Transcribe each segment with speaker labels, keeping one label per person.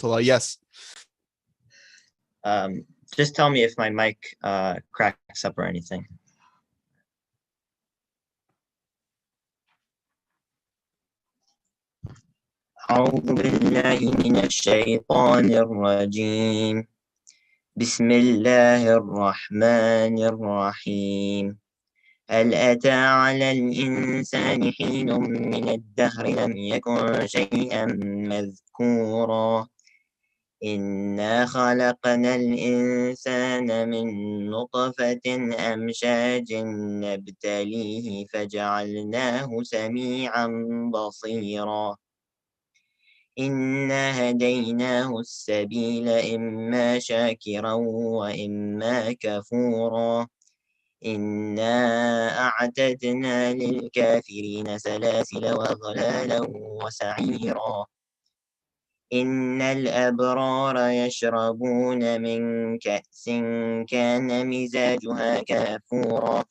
Speaker 1: Yes.
Speaker 2: Just tell me if my mic cracks up or anything. أعوذ بالله من الشيطان الرجيم. بسم الله الرحمن الرحيم. هل أتى على الإنسان حين من الدهر لم يكن شيئا مذكورا إنا خلقنا الإنسان من نطفة أمشاج نبتليه فجعلناه سميعا بصيرا إنا هديناه السبيل إما شاكرا وإما كفورا إنا أعتدنا للكافرين سلاسل وأغلالا وسعيرا إن الأبرار يشربون من كأس كان مزاجها كافورا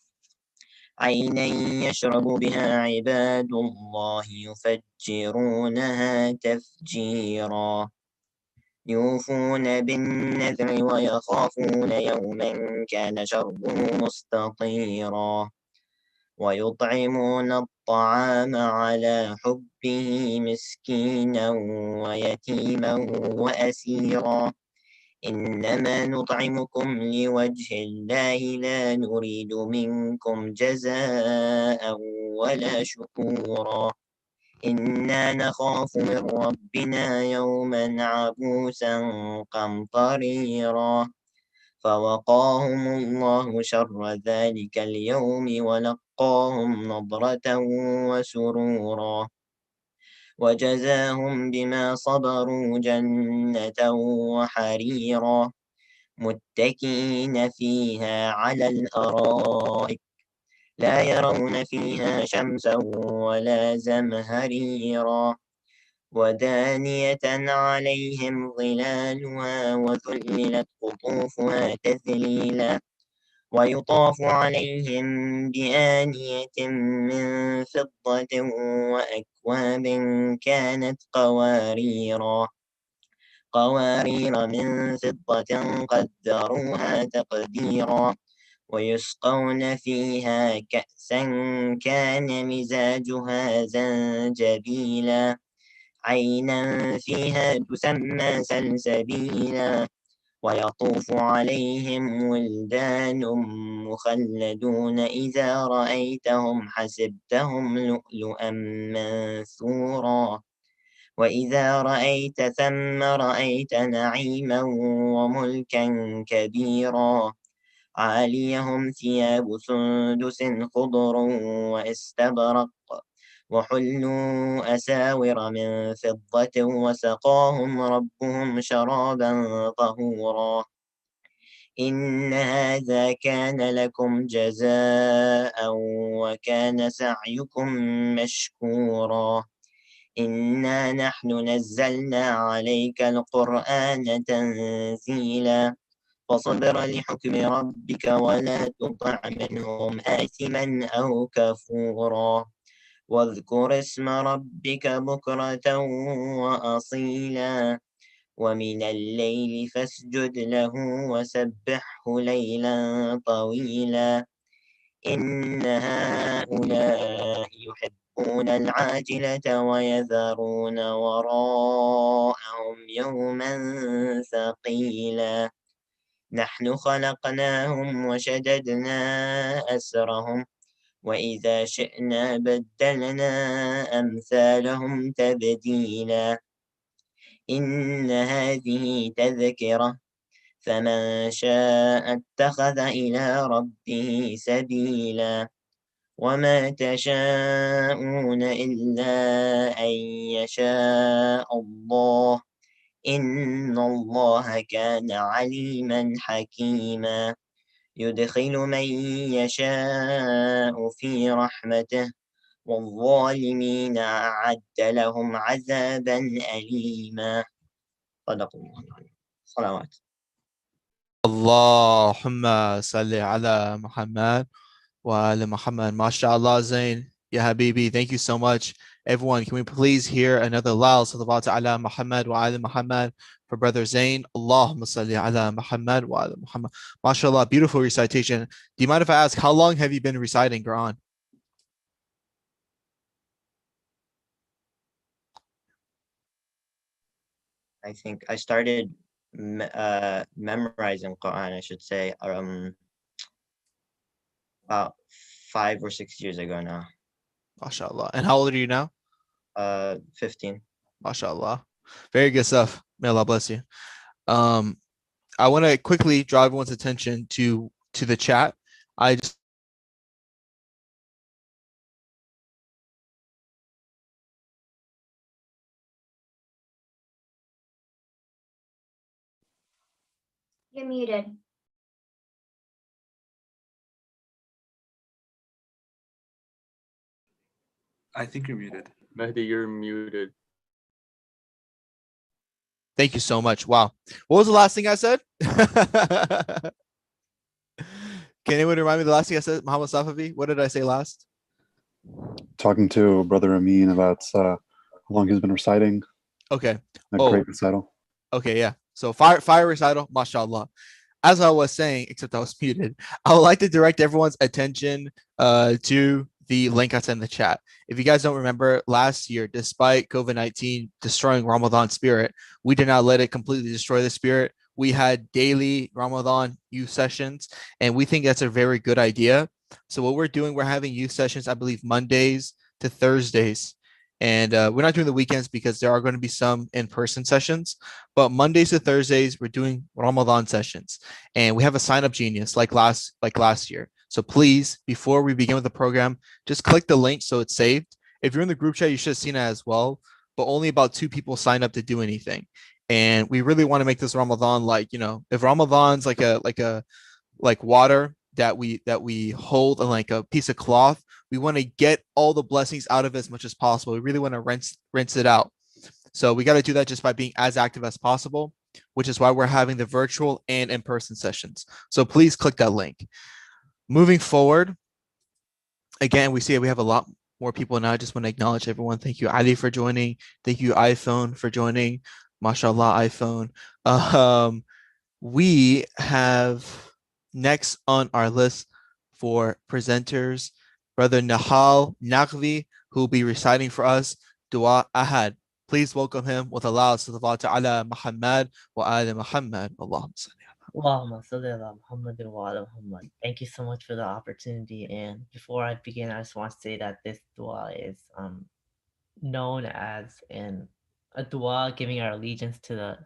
Speaker 2: عينا يشرب بها عباد الله يفجرونها تفجيرا يوفون بالنذر ويخافون يوما كان شره مستطيرا ويطعمون الطعام على حبه مسكينا ويتيما وأسيرا إنما نطعمكم لوجه الله لا نريد منكم جزاء ولا شكورا إنا نخاف من ربنا يوما عبوسا قمطريرا فوقاهم الله شر ذلك اليوم ولقاهم نضرة وسرورا وجزاهم بما صبروا جنة وحريرا متكئين فيها على الأرائك لا يرون فيها شمسا ولا زمهريرا ودانية عليهم ظلالها وذللت قطوفها تذليلا ويطاف عليهم بآنية من فضة وأكواب كانت قوارير من فضة قدروها تقديرا ويسقون فيها كأسا كان مزاجها زنجبيلا عينا فيها تسمى سلسبيلا ويطوف عليهم ولدان مخلدون إذا رأيتهم حسبتهم لؤلؤا منثورا وإذا رأيت ثم رأيت نعيما وملكا كبيرا عاليهم ثياب سندس خضر واستبرق وحلوا أساور من فضة وسقاهم ربهم شرابا طهورا إن هذا كان لكم جزاء وكان سعيكم مشكورا إنا نحن نزلنا عليك القرآن تنزيلا فاصبر لحكم ربك ولا تطع منهم آثما أو كفورا واذكر اسم ربك بكرة وأصيلا ومن الليل فاسجد له وسبحه ليلا طويلا إن هؤلاء يحبون العاجلة ويذرون وراءهم يوما ثقيلا نحن خلقناهم وشددنا أسرهم وإذا شئنا بدلنا أمثالهم تبديلا إن هذه تذكرة فمن شاء اتخذ إلى ربه سبيلا وما تشاءون إلا أن يشاء الله إن الله كان عليما حكيما يدخل من يشاء في رحمته والظالمين أعد لهم عذابا أليما صدق الله العظيم صلوات
Speaker 1: اللهم صل على محمد وعلى محمد. MashaAllah, Zain. Ya Habibi, thank you so much. Everyone, can we please hear another loud salawat ala Muhammad wa ala Muhammad for Brother Zain? Allahumma salli ala Muhammad wa ala Muhammad. MashaAllah, beautiful recitation. Do you mind if I ask, how long have you been reciting Quran?
Speaker 2: I think I started memorizing Quran, I should say, about 5 or 6 years ago now.
Speaker 1: MashaAllah. And how old are you now?
Speaker 2: 15.
Speaker 1: MashaAllah. Very good stuff. May Allah bless you. Um, I want to quickly draw everyone's attention to the chat. I just
Speaker 3: You're muted.
Speaker 4: I think you're muted.
Speaker 5: Mahdi, you're muted.
Speaker 1: thank you so much. Wow. What was the last thing I said? Can anyone remind me the last thing I said, Muhammad Safavi? What did I say last?
Speaker 6: Talking to Brother Amin about how long he's been reciting.
Speaker 1: Okay.
Speaker 6: A great recital.
Speaker 1: Okay, yeah. So fire recital, mashallah. As I was saying, except I was muted, I would like to direct everyone's attention to the link I sent in the chat. If you guys don't remember, last year, despite COVID-19 destroying Ramadan spirit, we did not let it completely destroy the spirit. We had daily Ramadan youth sessions, and we think that's a very good idea. So what we're doing, we're having youth sessions, I believe, Mondays to Thursdays. And we're not doing the weekends because there are going to be some in-person sessions. But Mondays to Thursdays, we're doing Ramadan sessions. And we have a sign-up genius like last year. So please, before we begin with the program, just click the link so it's saved. If you're in the group chat, you should have seen it as well. But only about 2 people sign up to do anything. And we really want to make this Ramadan like, if Ramadan's like water that we hold in like a piece of cloth, we want to get all the blessings out of it as much as possible. We really want to rinse it out. So we got to do that just by being as active as possible, which is why we're having the virtual and in-person sessions. So please click that link. Moving forward, again, we see we have a lot more people now. I just want to acknowledge everyone. Thank you, Ali, for joining. Thank you, iPhone, for joining. MashaAllah, iPhone. We have next on our list for presenters, Brother Nahal Naqvi, who will be reciting for us Dua Ahad. Please welcome him with a loud salawat ala Muhammad wa ala Muhammad. Allahumma salli.
Speaker 7: Thank you so much for the opportunity. And before I begin, I just want to say that this dua is known as a dua giving our allegiance to the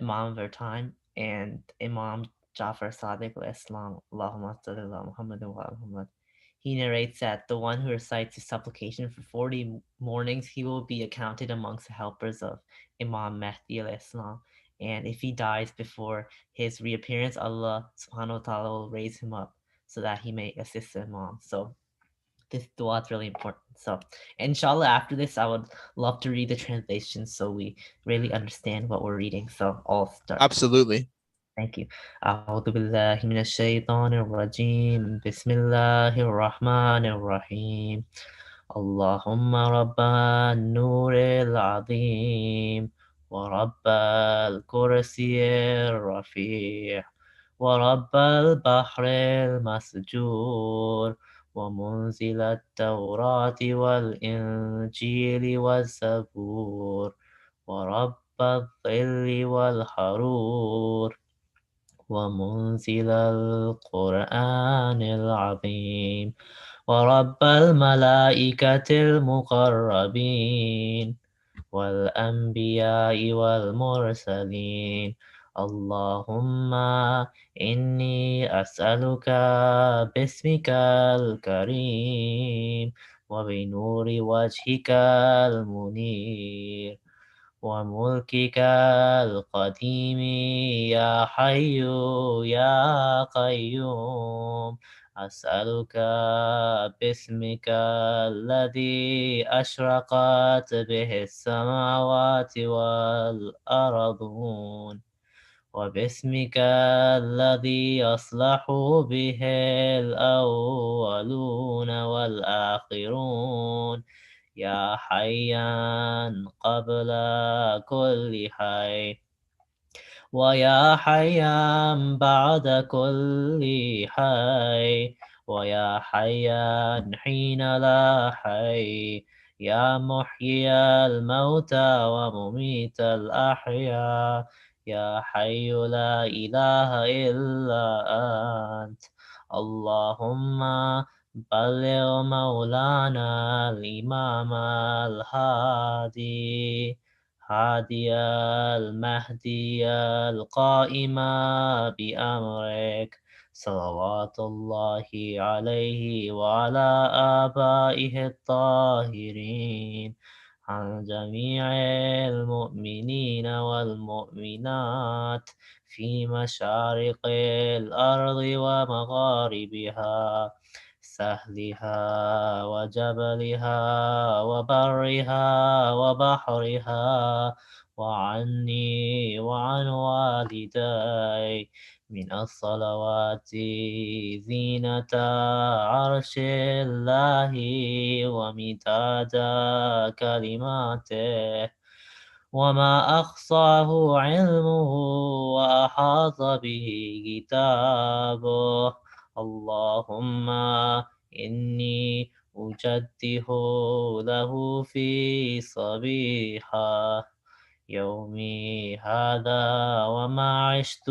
Speaker 7: Imam of our time and Imam Jafar Sadiq al-Islam. Allahumma salli ala Muhammad wa ala Muhammad. He narrates that the one who recites his supplication for 40 mornings, he will be accounted amongst the helpers of Imam Mahdi al-Islam. And if he dies before his reappearance, Allah subhanahu wa ta'ala will raise him up so that he may assist the Imam. So this dua is really important. So inshallah, after this, I would love to read the translation so we really understand what we're reading. So I'll start.
Speaker 1: Absolutely.
Speaker 7: Thank you. أعوذ بالله من الشيطان الرجيم بسم الله الرحمن الرحيم اللهم رب النور العظيم ورب الكرسي الرفيع ورب البحر المسجور ومنزل التوراة والإنجيل والزبور ورب الظل والحرور ومنزل القرآن العظيم ورب الملائكة المقربين والأنبياء والمرسلين اللهم إني أسألك باسمك الكريم وبنور وجهك المنير وملكك القديم يا حي يا قيوم أسألك باسمك الذي أشرقت به السماوات والأرضون وباسمك الذي يصلح به الأولون والآخرون يا حيا قبل كل حي ويا حيا بعد كل حي ويا حيا حين لا حي يا محيي الموتى ومميت الأحياء يا حي لا إله إلا أنت اللهم بلغ مولانا الإمام الهادي هادي المهدي القائم بأمرك صلوات الله عليه وعلى آبائه الطاهرين عن جميع المؤمنين والمؤمنات في مشارق الأرض ومغاربها سهلها وجبلها وبرها وبحرها وعني وعن والدي من الصلوات زينة عرش الله ومداد كلماته وما أخصاه علمه وأحاط به كتابه اللهم إني أجده له في صبيحة يومي هذا وما عشت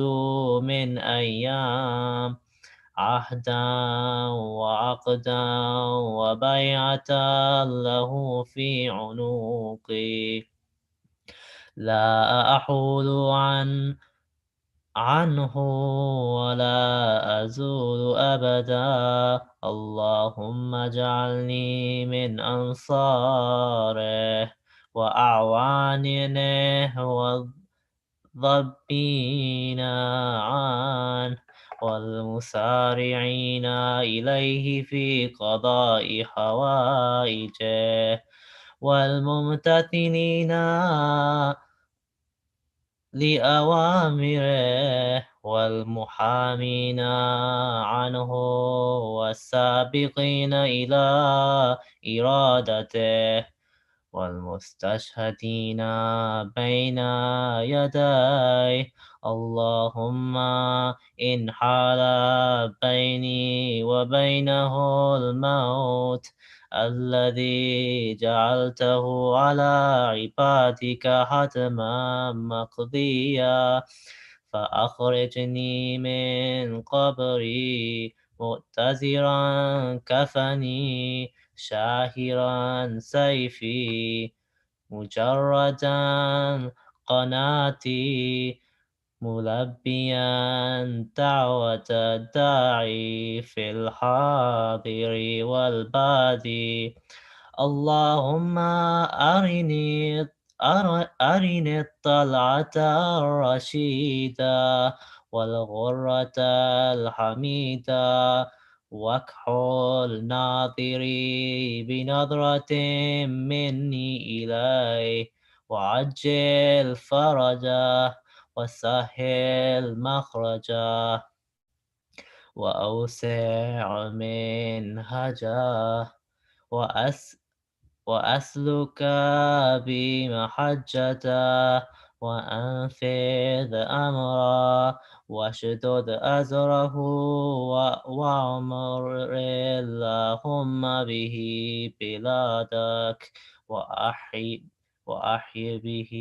Speaker 7: من أيام عهدا وعقدا وبيعة له في عنقي لا أحول عنه ولا أزول أبدا اللهم اجعلني من أنصاره وأعوانه والضبين عنه والمسارعين إليه في قضاء حوائجه والممتثلين لأوامره والمحامين عنه والسابقين إلى إرادته والمستشهدين بين يديه اللهم إن حال بيني وبينه الموت الذي جعلته على عبادك حتما مقضيا فأخرجني من قبري مؤتزرا كفني شاهرا سيفي مجردا قناتي ملبيا دعوة الداعي في الحاضر والبادي اللهم أرني الطلعة الرشيدة والغرة الحميدة واكحل ناظري بنظرة مني إليه وعجل فرجه وسهل مخرجه وأوسع منهجه وأسلك بمحجته وأنفذ أمره واشدد أزره وأعمر اللهم به بلادك وأحي به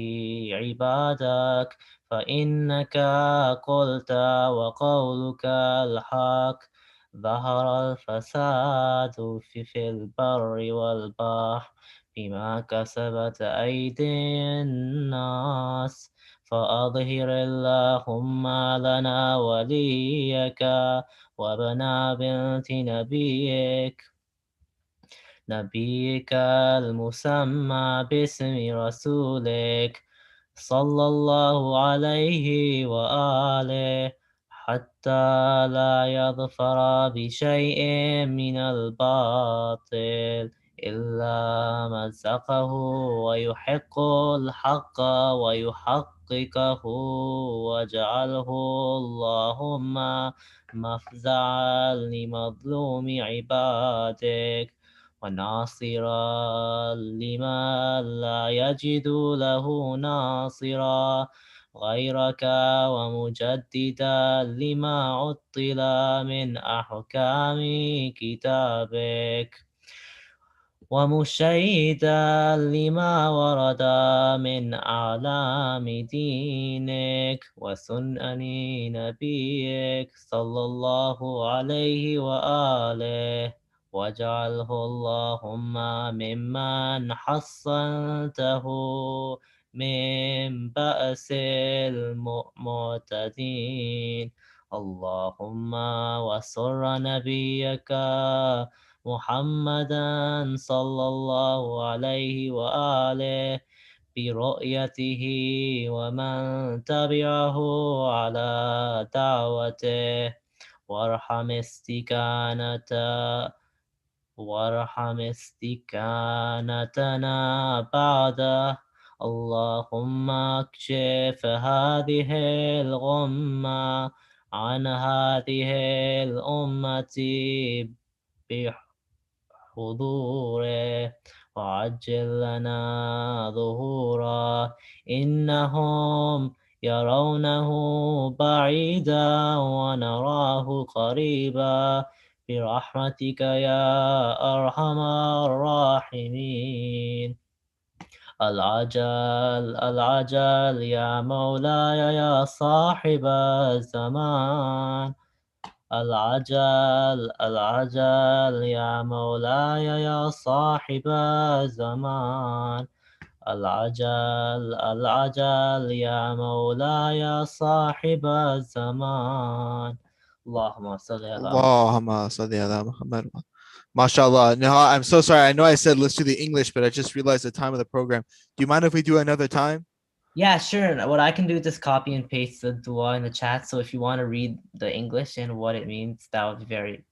Speaker 7: عبادك فإنك قلت وقولك الحق ظهر الفساد في البر والبحر بما كسبت أيدي الناس فأظهر اللهم لنا وليك وبنا بنت نبيك المسمى باسم رسولك صلى الله عليه وآله حتى لا يظفر بشيء من الباطل إلا مزقه ويحق الحق ويحققه واجعله اللهم مفزعا لمظلوم عبادك وناصرا لما لا يجد له ناصرا غيرك ومجددا لما عطل من أحكام كتابك ومشيدا لما ورد من أعلام دينك وسنن نبيك صلى الله عليه وآله واجعله اللهم ممن حصنته من بأس المعتدين اللهم وسر نبيك محمدا صلى الله عليه وآله برؤيته ومن تبعه على دعوته وارحم استكانتنا بعده اللهم اكشف هذه الغمة عن هذه الأمة بحضوره وعجل لنا ظهورا إنهم يرونه بعيدا ونراه قريبا برحمتك يا أرحم الراحمين العجل يا مولاي يا صاحب الزمان العجل يا مولاي يا صاحب الزمان العجل يا مولاي صاحب الزمان اللهم صل على
Speaker 1: Allahumma salli ala Muhammad. MashaAllah. No, I'm so sorry. I know I said let's do the English, but I just realized the time of the program. Do you mind if we do another time?
Speaker 7: Yeah, sure. What I can do is just copy and paste the dua in the chat. So if you want to read the English and what it means, that would be very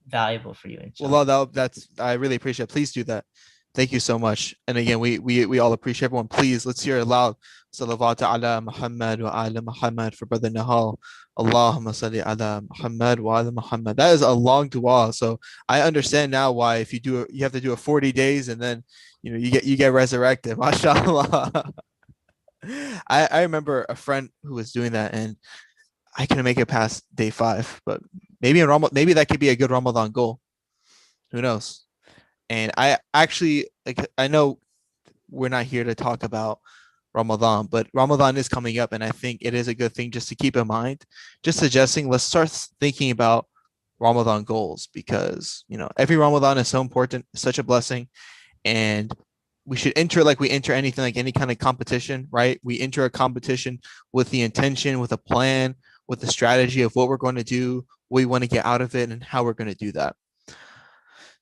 Speaker 7: valuable for you. Inshallah.
Speaker 1: Well, that's I really appreciate it. Please do that. Thank you so much. And again, we all appreciate everyone. Please let's hear it loud. Salawat ala Muhammad wa ala Muhammad for Brother Nahal. Allahumma salli ala Muhammad wa ala Muhammad. That is a long dua. So I understand now why if you do you have to do it 40 days and then you get resurrected. MashaAllah. I remember a friend who was doing that and I couldn't make it past day 5, but maybe maybe that could be a good Ramadan goal. Who knows? And I actually I know we're not here to talk about Ramadan, but Ramadan is coming up, and I think it is a good thing just to keep in mind. Just suggesting let's start thinking about Ramadan goals because every Ramadan is so important, such a blessing, and we should enter like we enter anything, like any kind of competition, right? We enter a competition with the intention, with a plan, with the strategy of what we're going to do, what we want to get out of it, and how we're going to do that.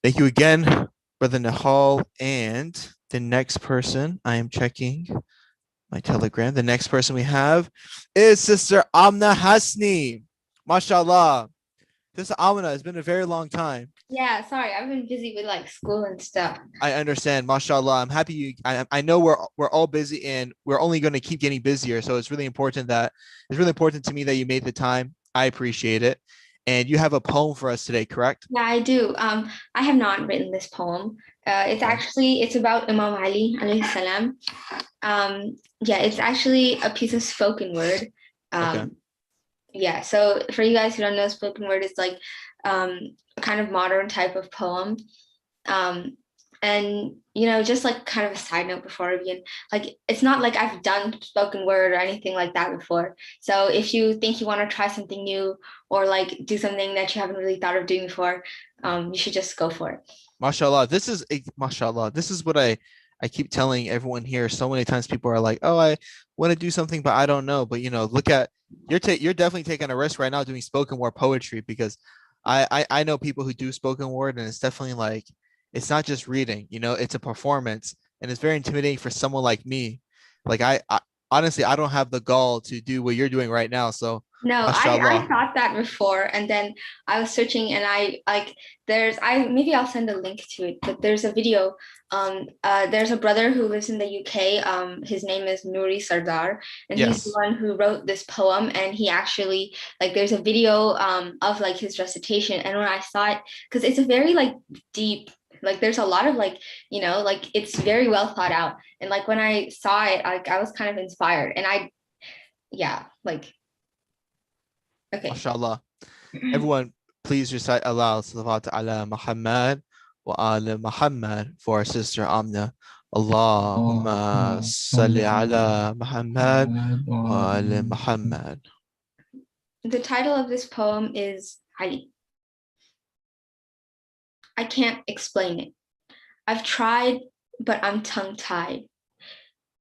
Speaker 1: Thank you again, Brother Nahal. And the next person, I am checking my Telegram. The next person we have is Sister Amna Hasni. MashaAllah. Sister Amna, it's been a very long time.
Speaker 3: Yeah, sorry, I've been busy with like school and stuff.
Speaker 1: I understand. MashaAllah. I'm happy I know we're all busy and we're only going to keep getting busier. So it's really important to me that you made the time. I appreciate it. And you have a poem for us today, correct?
Speaker 3: Yeah, I do. I have not written this poem. It's about Imam Ali alayhi salam. Yeah, it's actually a piece of spoken word.
Speaker 1: Okay.
Speaker 3: Yeah, so for you guys who don't know, spoken word is like a kind of modern type of poem. And just like kind of a side note before I begin, like it's not like I've done spoken word or anything like that before. So if you think you want to try something new or like do something that you haven't really thought of doing before, you should just go for it.
Speaker 1: MashaAllah. MashaAllah. This is what I keep telling everyone here. So many times people are like, oh, I want to do something, but I don't know. But look at you're definitely taking a risk right now doing spoken word poetry because I know people who do spoken word and it's definitely like it's not just reading, it's a performance and it's very intimidating for someone like me. Like I honestly, I don't have the gall to do what you're doing right now. So
Speaker 3: No, I
Speaker 1: MashaAllah.
Speaker 3: thought that before, and then I was searching, and maybe I'll send a link to it, but there's a video. There's a brother who lives in the UK. His name is Nuri Sardar, and he's the
Speaker 1: Yes.
Speaker 3: one who wrote this poem. And he actually, like, there's a video of like his recitation. And when I saw it, because it's a very like deep, like there's a lot of like, you know, like it's very well thought out. And like when I saw it, I was kind of inspired, and like. Okay.
Speaker 1: MashaAllah. Everyone, please recite aloud Salawat ala Muhammad wa ala Muhammad for our sister Amna. Allahumma salli ala Muhammad wa ala Muhammad.
Speaker 3: The title of this poem is Ali. I can't explain it. I've tried, but I'm tongue-tied.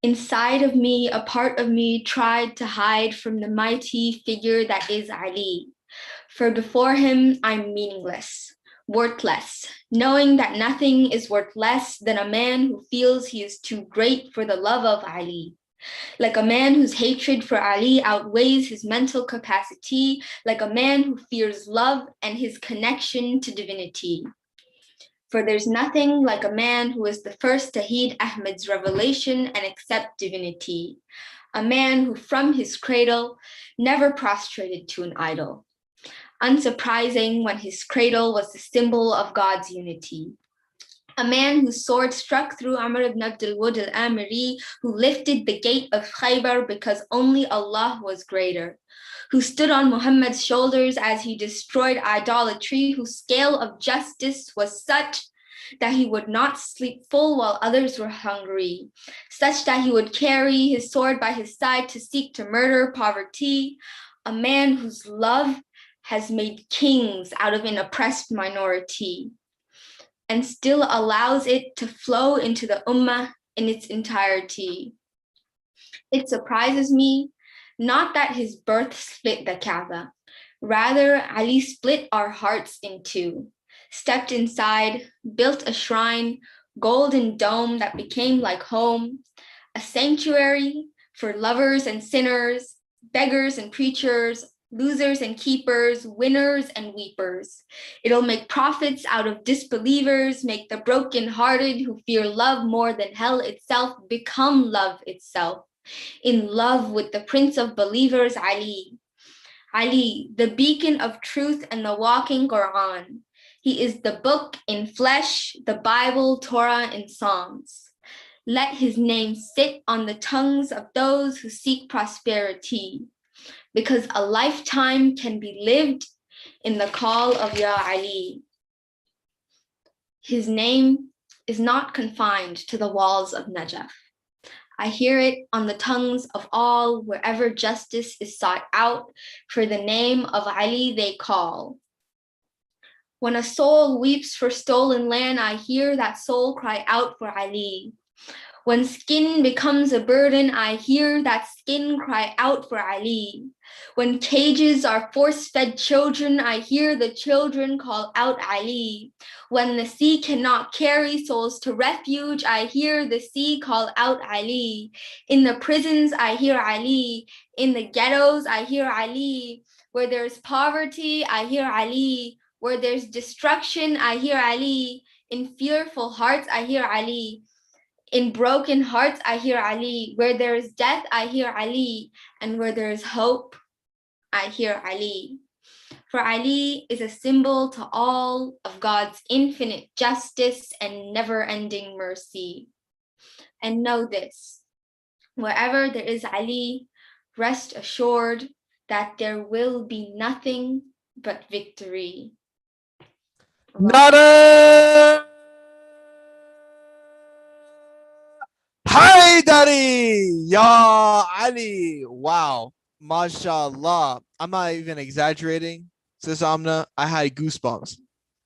Speaker 3: Inside of me, a part of me tried to hide from the mighty figure that is Ali. For before him, I'm meaningless, worthless, knowing that nothing is worth less than a man who feels he is too great for the love of Ali. Like a man whose hatred for Ali outweighs his mental capacity, like a man who fears love and his connection to divinity. For there's nothing like a man who is the first to heed Ahmed's revelation and accept divinity, a man who from his cradle never prostrated to an idol. Unsurprising when his cradle was the symbol of God's unity. A man whose sword struck through Amr ibn Abdul Wud al-Amiri, who lifted the gate of Khaybar because only Allah was greater, who stood on Muhammad's shoulders as he destroyed idolatry, whose scale of justice was such that he would not sleep full while others were hungry, such that he would carry his sword by his side to seek to murder poverty, a man whose love has made kings out of an oppressed minority, and still allows it to flow into the ummah in its entirety. It surprises me, not that his birth split the Kaaba, rather Ali split our hearts in two, stepped inside, built a shrine, golden dome that became like home, a sanctuary for lovers and sinners, beggars and preachers, losers and keepers, winners and weepers. It'll make prophets out of disbelievers, make the brokenhearted who fear love more than hell itself become love itself, in love with the Prince of Believers, Ali. Ali, the beacon of truth and the walking Quran. He is the book in flesh, the Bible, Torah, and Psalms. Let his name sit on the tongues of those who seek prosperity, because a lifetime can be lived in the call of Ya Ali. His name is not confined to the walls of Najaf. I hear it on the tongues of all wherever justice is sought out, for the name of Ali they call. When a soul weeps for stolen land, I hear that soul cry out for Ali. When skin becomes a burden, I hear that skin cry out for Ali. When cages are force-fed children, I hear the children call out Ali. When the sea cannot carry souls to refuge, I hear the sea call out Ali. In the prisons, I hear Ali. In the ghettos, I hear Ali. Where there's poverty, I hear Ali. Where there's destruction, I hear Ali. In fearful hearts, I hear Ali. In broken hearts, I hear Ali. Where there is death, I hear Ali. And where there is hope, I hear Ali. For Ali is a symbol to all of God's infinite justice and never-ending mercy. And know this, wherever there is Ali, rest assured that there will be nothing but victory.
Speaker 1: Nada Haidari, Ya Ali. Wow, mashallah. I'm not even exaggerating, Sis Amna. I had goosebumps.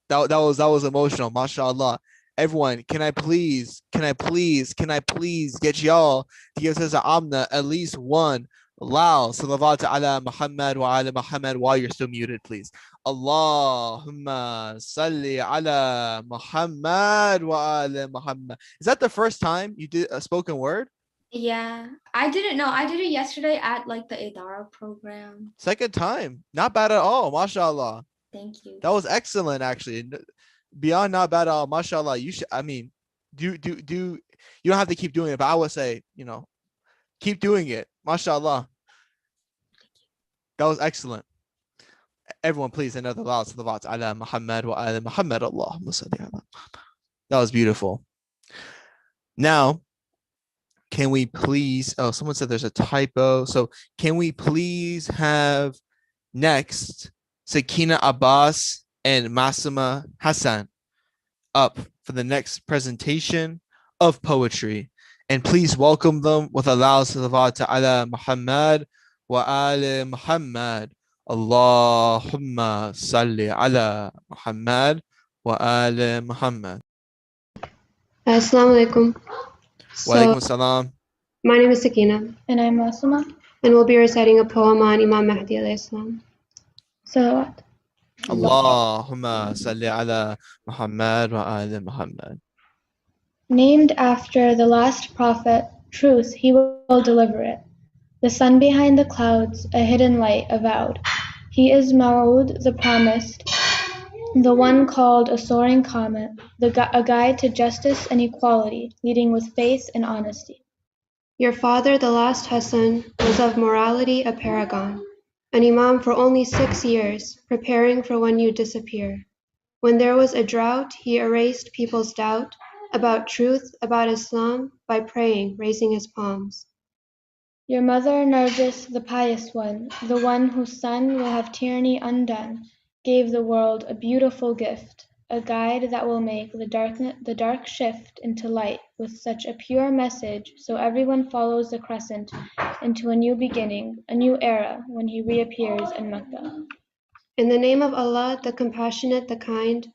Speaker 1: That was emotional, mashallah. Everyone, can I please get y'all to give Sis Amna at least one loud salawat ala Muhammad wa ala Muhammad while you're still muted, please. Allahumma salli ala Muhammad wa ala Muhammad. Is that the first time you did a spoken word?
Speaker 3: Yeah, I didn't know. I did it yesterday at like the Idara program.
Speaker 1: Second time. Not bad at all. MashaAllah.
Speaker 3: Thank you.
Speaker 1: That was excellent, actually. Beyond not bad at all. MashaAllah. You should, I mean, do, you don't have to keep doing it, but I would say, keep doing it. MashaAllah. That was excellent. Everyone, please, another loud salawat ala Muhammad wa ala Muhammad. Allahumma salli ala Muhammad. That was beautiful. Now, can we please, oh, someone said there's a typo. So can we please have next Sakina Abbas and Masima Hassan up for the next presentation of poetry? And please welcome them with a loud salawat ala Muhammad wa ala Muhammad. Allahumma salli ala Muhammad wa ala Muhammad.
Speaker 5: Assalamu alaikum.
Speaker 1: Wa alaikum salam.
Speaker 5: My name is Sakina.
Speaker 8: And I'm Masuma.
Speaker 5: And we'll be reciting a poem on Imam Mahdi alayhi salam.
Speaker 8: Salawat.
Speaker 1: Allahumma salli ala Muhammad wa ala Muhammad.
Speaker 8: Named after the last prophet, truth, he will deliver it. The sun behind the clouds, a hidden light avowed. He is Ma'ud, the promised, the one called a soaring comet, a guide to justice and equality, leading with faith and honesty.
Speaker 5: Your father, the last Hassan, was of morality a paragon, an imam for only 6 years, preparing for when you disappear. When there was a drought, he erased people's doubt about truth, about Islam, by praying, raising his palms.
Speaker 8: Your mother, Nargis, the pious one, the one whose son will have tyranny undone, gave the world a beautiful gift, a guide that will make the dark shift into light with such a pure message so everyone follows the crescent into a new beginning, a new era when he reappears in Mecca.
Speaker 5: In the name of Allah, the compassionate, the kind,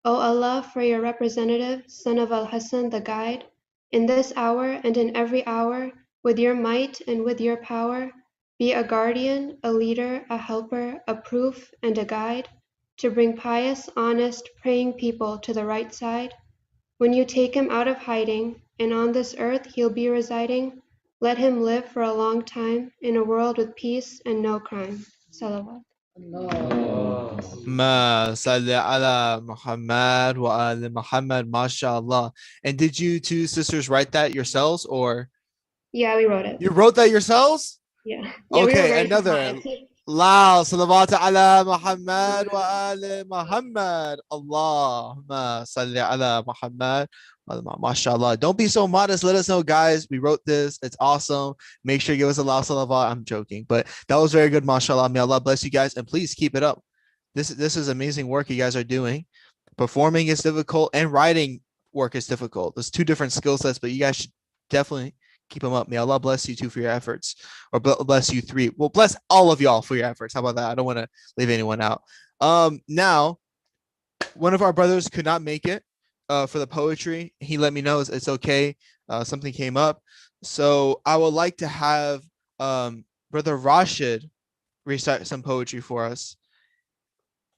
Speaker 5: O Allah, for your representative, son of Al-Hassan, the guide, in this hour and in every hour, with your might and with your power, be a guardian, a leader, a helper, a proof, and a guide, to bring pious, honest, praying people to the right side. When you take him out of hiding, and on this earth he'll be residing, let him live for a long time in a world with peace and no crime. Salawat.
Speaker 1: Ma salli ala Muhammad wa ala Muhammad. MashaAllah. And did you two sisters write that yourselves, or?
Speaker 5: Yeah, we wrote it.
Speaker 1: You wrote that yourselves?
Speaker 5: Yeah.
Speaker 1: Okay, another. Loud salawat ala Muhammad wa ala Muhammad. Allahumma salli ala Muhammad. MashaAllah. Don't be so modest. Let us know, guys. We wrote this. It's awesome. Make sure you give us a loud salawat. I'm joking, but that was very good. MashaAllah. May Allah bless you guys, and please keep it up. This is amazing work you guys are doing. Performing is difficult, and writing work is difficult. There's two different skill sets, but you guys should definitely keep them up. May Allah bless you two for your efforts, or bless you three. Well, bless all of y'all for your efforts. How about that? I don't want to leave anyone out. Now, one of our brothers could not make it for the poetry. He let me know it's okay. Something came up, so I would like to have Brother Rashid recite some poetry for us.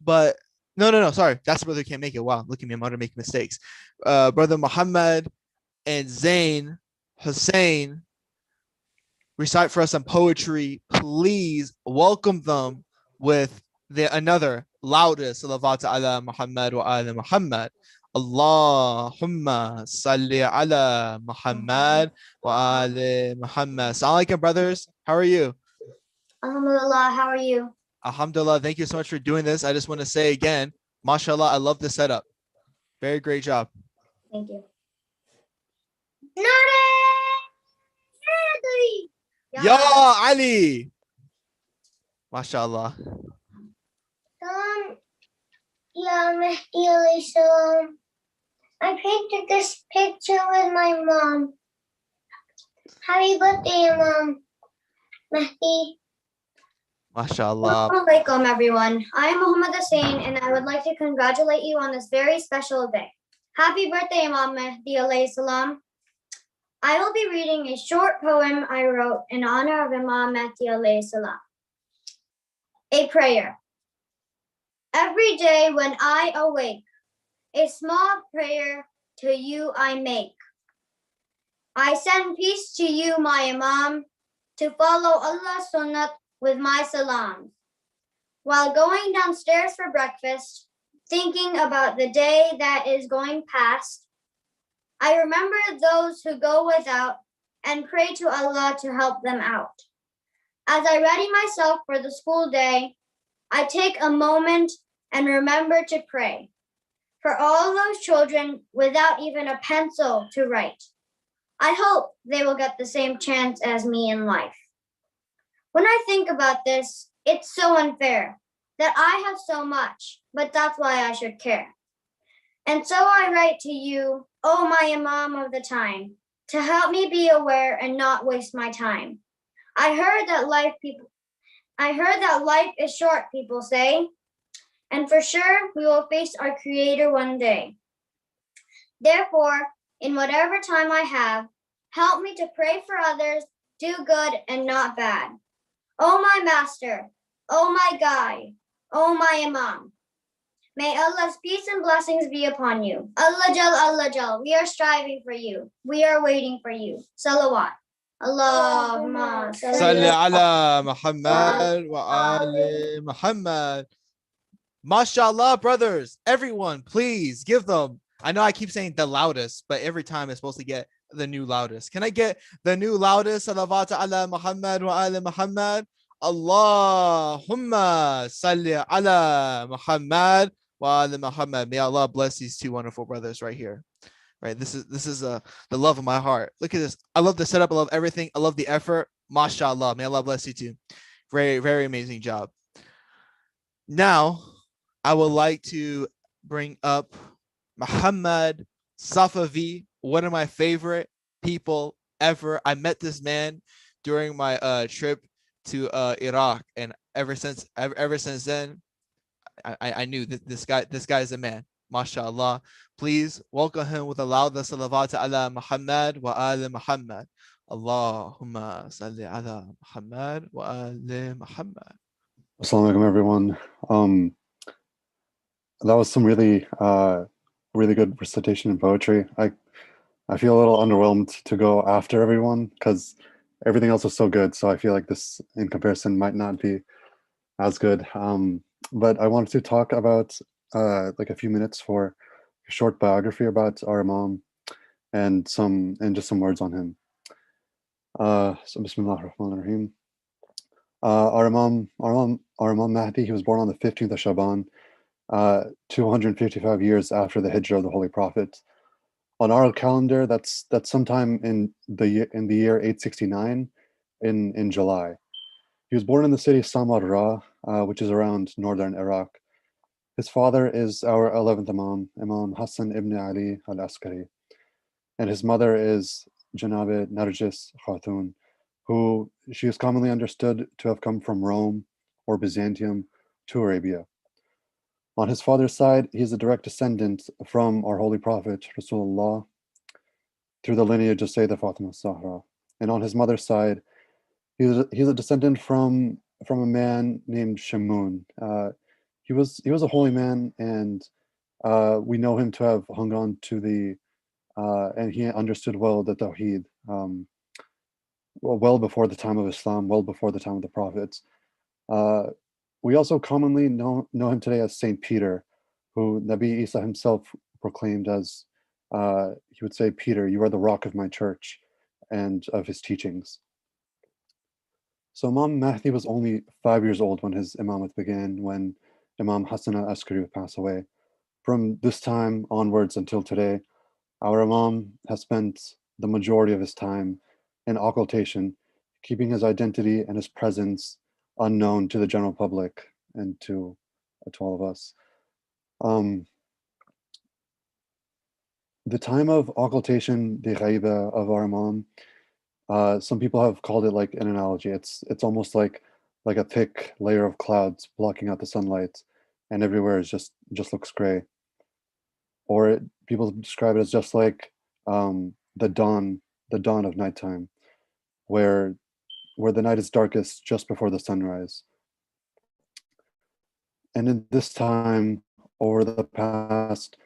Speaker 1: But no, sorry, that's the brother who can't make it. Wow, look at me, I'm going to make mistakes. Brother Muhammad and Zain Hussein recite for us some poetry. Please welcome them with another loudest salawat ala Muhammad wa ala Muhammad. Allahumma salli ala Muhammad wa ala Muhammad. Assalamu alaikum, brothers. How are you?
Speaker 9: Alhamdulillah, how are you?
Speaker 1: Alhamdulillah, thank you so much for doing this. I just want to say again, mashallah, I love the setup. Very great job.
Speaker 9: Thank you.
Speaker 1: Ya Ali. Mashallah.
Speaker 9: Ya Mahdi alayhi salam. I painted this picture with my mom. Happy birthday, Imam Mahdi.
Speaker 1: Mashallah.
Speaker 9: Assalamu alaikum, everyone. I am Muhammad Hussein, and I would like to congratulate you on this very special day. Happy birthday, Imam Mahdi alayhi salam. I will be reading a short poem I wrote in honor of Imam Mahdi alayhi salam. A prayer. Every day when I awake, a small prayer to you I make. I send peace to you, my Imam, to follow Allah's sunnah with my salams. While going downstairs for breakfast, thinking about the day that is going past, I remember those who go without and pray to Allah to help them out. As I ready myself for the school day, I take a moment and remember to pray for all those children without even a pencil to write. I hope they will get the same chance as me in life. When I think about this, it's so unfair that I have so much, but that's why I should care. And so I write to you, oh my Imam of the time, to help me be aware and not waste my time. I heard that life is short, people say, and for sure we will face our Creator one day. Therefore, in whatever time I have, help me to pray for others, do good and not bad. Oh my Master, oh my Guide, oh my Imam, may Allah's peace and blessings be upon you. Allah Jal, we are striving for you. We are waiting for you. Salawat. Allahumma
Speaker 1: Salli ala Muhammad wa ali Muhammad. MashaAllah, brothers, everyone, please give them. I know I keep saying the loudest, but every time it's supposed to get the new loudest. Can I get the new loudest? Salawat ala Muhammad wa ali Muhammad. Allahumma salli ala Muhammad wa ali Muhammad. May Allah bless these two wonderful brothers right here. Right, this is the love of my heart. Look at this. I love the setup. I love everything. I love the effort. MashaAllah. May Allah bless you too. Very, very amazing job. Now, I would like to bring up Muhammad Safavi, one of my favorite people ever. I met this man during my trip to Iraq, and ever since then, I knew that this guy is a man. MashaAllah. Please welcome him with a loud salawat ala Muhammad wa ali Muhammad. Allahumma salli ala Muhammad wa ali Muhammad.
Speaker 6: Assalamu alaikum, everyone. That was some really good recitation and poetry. I feel a little underwhelmed to go after everyone because everything else was so good. So I feel like this in comparison might not be as good. But I wanted to talk about like a few minutes for a short biography about our Imam and just some words on him. So Bismillah ar-Rahman ar-Rahim. Our Imam Mahdi, he was born on the 15th of Shaban, 255 years after the Hijrah of the Holy Prophet. On our calendar, that's sometime in the year 869 in July. He was born in the city Samarra, which is around northern Iraq. His father is our 11th Imam, Imam Hassan ibn Ali al-Askari, and his mother is Janabe Narjis Khatun, who she is commonly understood to have come from Rome or Byzantium to Arabia. On his father's side, he is a direct descendant from our Holy Prophet, Rasulullah, through the lineage of Sayyidah Fatima Zahra. And on his mother's side, he's a descendant from a man named Shamun. He was a holy man, and we know him to have hung on to and he understood well the Tawheed, well before the time of Islam, well before the time of the prophets. We also commonly know him today as Saint Peter, who Nabi Isa himself proclaimed as, he would say, Peter, you are the rock of my church, and of his teachings. So Imam Mahdi was only 5 years old when his imamate began, when Imam Hassan al-Askari would pass away. From this time onwards until today, our Imam has spent the majority of his time in occultation, keeping his identity and his presence unknown to the general public and to all of us. The time of occultation, the ghaiba of our Imam, some people have called it like an analogy. It's almost like a thick layer of clouds blocking out the sunlight, and everywhere is just looks gray. Or people describe it as just like the dawn of nighttime, where the night is darkest just before the sunrise. And in this time, over the past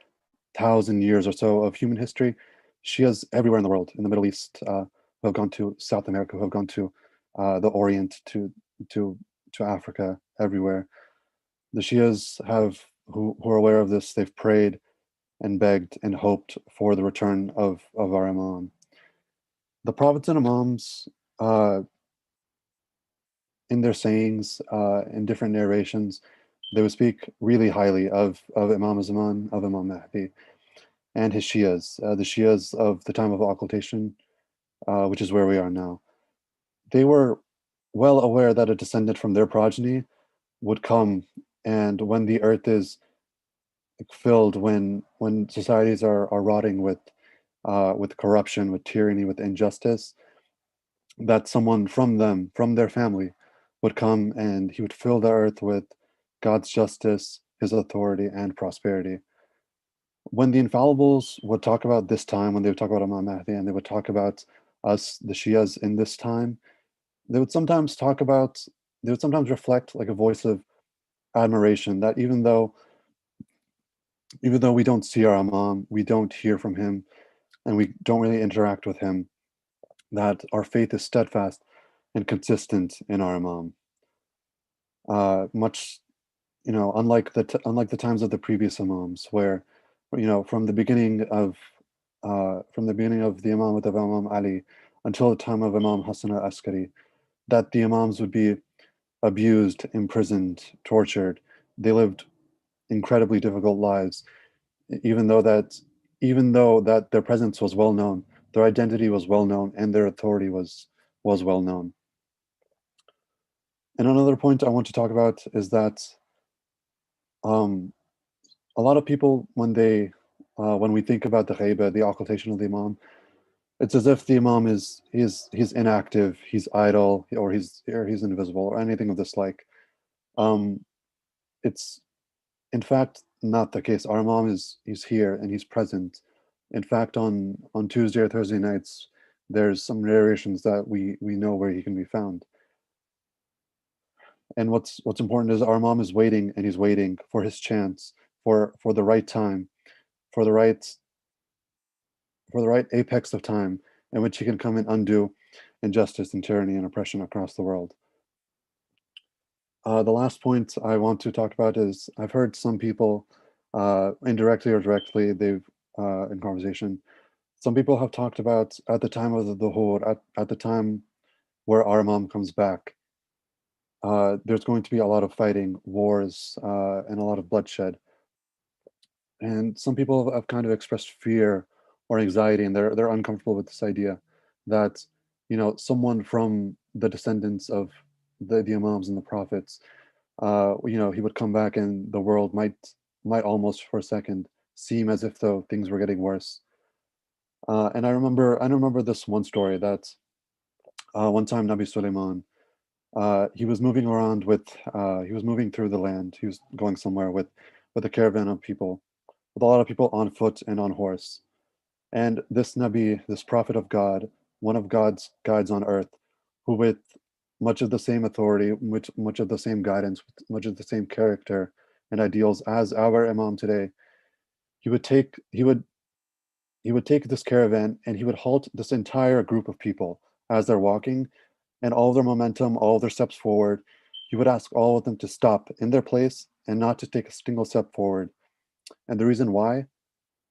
Speaker 6: 1,000 years or so of human history, Shias everywhere in the world, in the Middle East, who have gone to South America, who have gone to the Orient, to Africa, everywhere. The Shias who are aware of this, they've prayed and begged and hoped for the return of our Imam. The prophets and Imams, in their sayings, in different narrations, they would speak really highly of Imam Zaman, of Imam Mahdi, and his Shias, the Shias of the time of occultation, which is where we are now. They were well aware that a descendant from their progeny would come, and when the earth is filled, when societies are rotting with corruption, with tyranny, with injustice, that someone from them, from their family, would come and he would fill the earth with God's justice, his authority, and prosperity. When the infallibles would talk about this time, when they would talk about Imam Mahdi, and they would talk about us, the Shias, in this time, they would sometimes reflect like a voice of admiration, that even though we don't see our Imam, we don't hear from him, and we don't really interact with him, that our faith is steadfast and consistent in our Imam. Much, unlike the times of the previous Imams, where, from the beginning of the Imamate of Imam Ali until the time of Imam Hassan al-Askari, that the Imams would be abused, imprisoned, tortured. They lived incredibly difficult lives, even though that their presence was well known, their identity was well known, and their authority was well known. And another point I want to talk about is that a lot of people, when we think about the ghaiba, the occultation of the Imam, it's as if the Imam he's inactive, he's idle, or he's invisible, or anything of this like. It's in fact not the case. Our Imam he's here and he's present. In fact, on Tuesday or Thursday nights, there's some narrations that we know where he can be found. And what's important is our Imam is waiting, and he's waiting for his chance, for the right time, for the right apex of time in which he can come and undo injustice and tyranny and oppression across the world. The last point I want to talk about is I've heard some people, indirectly or directly, in conversation, some people have talked about at the time of the Dhuhr, at the time where our Imam comes back, there's going to be a lot of fighting, wars, and a lot of bloodshed. And some people have kind of expressed fear or anxiety, and they're uncomfortable with this idea that, someone from the descendants of the Imams and the prophets, he would come back and the world might almost for a second seem as if though things were getting worse. And I remember this one story that one time Nabi Sulaiman, he was moving around he was moving through the land. He was going somewhere with a caravan of people, with a lot of people on foot and on horse. And this Nabi, this prophet of God, one of God's guides on earth, who with much of the same authority, much of the same guidance, much of the same character and ideals as our Imam today, he would take this caravan and he would halt this entire group of people as they're walking, and all of their momentum, all of their steps forward, he would ask all of them to stop in their place and not to take a single step forward. And the reason why,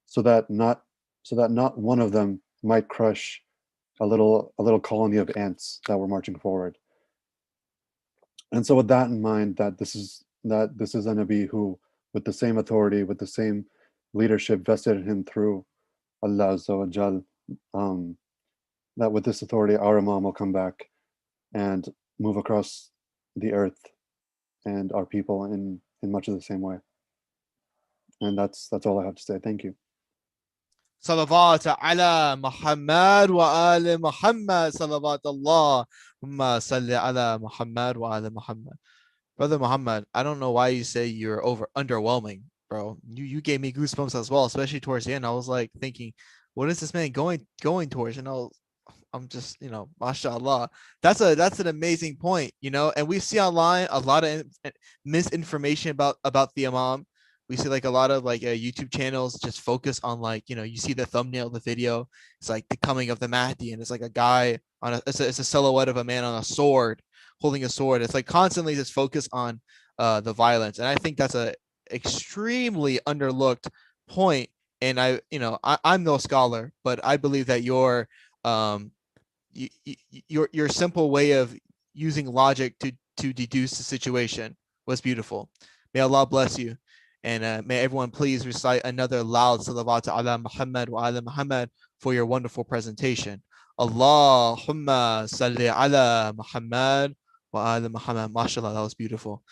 Speaker 6: so that not one of them might crush a little colony of ants that were marching forward. And so with that in mind, that this is a Nabi who, with the same authority, with the same leadership vested in him through Allah Azza wa Jal, that with this authority, our Imam will come back and move across the earth and our people in much of the same way. And that's all I have to say. Thank you.
Speaker 1: صلوات على محمد وآل محمد صلوات الله ثم صل على محمد وآل محمد. Brother Muhammad, I don't know why you say you're underwhelming, bro. You gave me goosebumps as well, especially towards the end. I was like thinking, what is this man going towards? I'm just, mashallah. That's an amazing point, and we see online a lot of misinformation about the Imam. We see like a lot of like YouTube channels just focus on like, you see the thumbnail of the video. It's like the coming of the Mahdi, and it's like a guy on it's a silhouette of a man on a sword, holding a sword. It's like constantly just focus on the violence. And I think that's a extremely underlooked point. And I'm no scholar, but I believe that um, your simple way of using logic to deduce the situation was beautiful. May Allah bless you. And may everyone please recite another loud salawat ala Muhammad wa ala Muhammad for your wonderful presentation. Allahumma salli ala Muhammad wa ala Muhammad. MashaAllah, that was beautiful.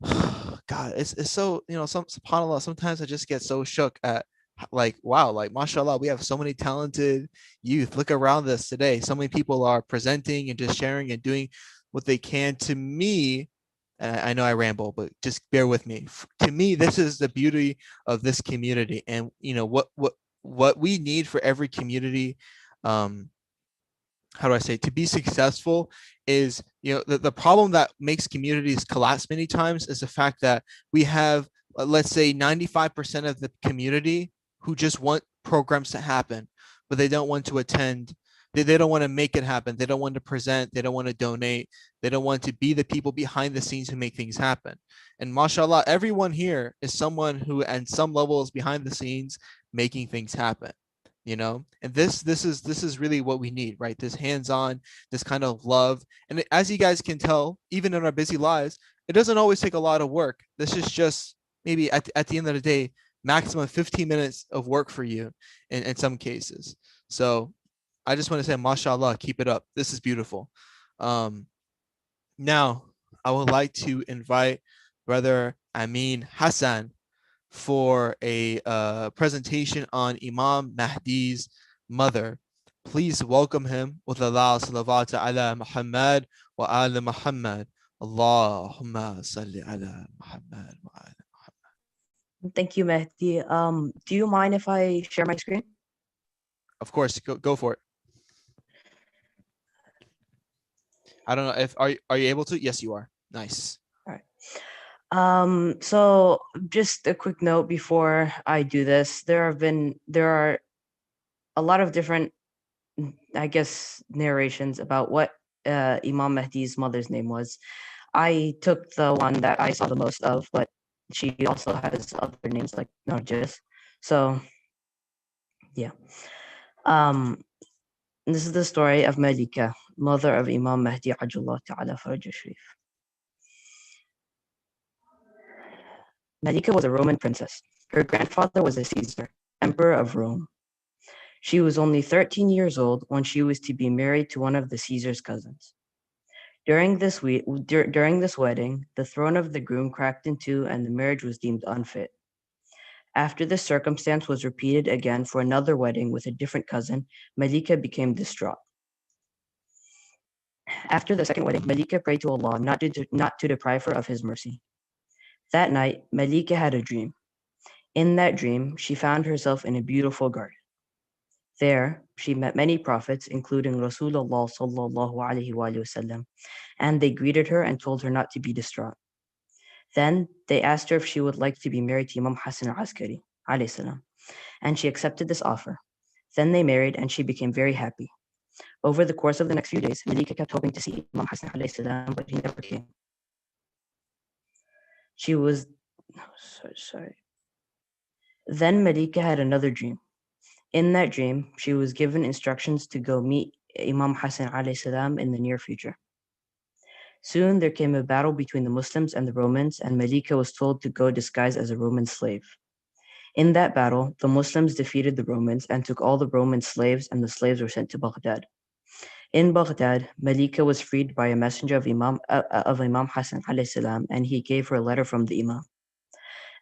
Speaker 1: God, it's so, subhanAllah, sometimes I just get so shook at like, wow, like mashallah, we have so many talented youth. Look around us today. So many people are presenting and just sharing and doing what they can. To me, and I know I ramble, but just bear with me. To me, this is the beauty of this community. And what we need for every community, how do I say, to be successful is, the problem that makes communities collapse many times is the fact that we have, let's say 95% of the community who just want programs to happen, but they don't want to attend. They don't want to make it happen. They don't want to present. They don't want to donate. They don't want to be the people behind the scenes who make things happen. And mashallah, everyone here is someone who, at some level, is behind the scenes making things happen. And this is really what we need, right? This hands-on, this kind of love. And as you guys can tell, even in our busy lives, it doesn't always take a lot of work. This is just maybe at the end of the day, maximum 15 minutes of work for you in some cases. So I just want to say, mashallah, keep it up. This is beautiful. Now, I would like to invite Brother Amin Hassan for a presentation on Imam Mahdi's mother. Please welcome him with Allah salawat ala Muhammad wa ala Muhammad. Allahumma salli ala Muhammad wa ala Muhammad.
Speaker 10: Thank you, Mahdi. Do you mind if I share my screen?
Speaker 1: Of course, go for it. I don't know if are you able to? Yes, you are. Nice.
Speaker 10: All right. So just a quick note before I do this. There are a lot of different, I guess, narrations about what Imam Mahdi's mother's name was. I took the one that I saw the most of, but she also has other names like Najaf. So yeah. This is the story of Malika, mother of Imam Mahdi Ajullah Ta'ala Faraj Sharif. Malika was a Roman princess. Her grandfather was a Caesar, emperor of Rome. She was only 13 years old when she was to be married to one of the Caesar's cousins. During this wedding, the throne of the groom cracked in two and the marriage was deemed unfit. After this circumstance was repeated again for another wedding with a different cousin, Malika became distraught. After the second wedding, Malika prayed to Allah not to deprive her of His mercy. That night, Malika had a dream. In that dream, she found herself in a beautiful garden. There, she met many prophets, including Rasulullah sallallahu alaihi wasallam, and they greeted her and told her not to be distraught. Then they asked her if she would like to be married to Imam Hassan al-Askari, alayhi salam, and she accepted this offer. Then they married and she became very happy. Over the course of the next few days, Malika kept hoping to see Imam Hassan alayhi salam, but he never came. Then Malika had another dream. In that dream, she was given instructions to go meet Imam Hassan alayhi salam in the near future. Soon there came a battle between the Muslims and the Romans, and Malika was told to go disguised as a Roman slave. In that battle, the Muslims defeated the Romans and took all the Roman slaves, and the slaves were sent to Baghdad. In Baghdad, Malika was freed by a messenger of Imam Hassan alayhi salam, and he gave her a letter from the Imam.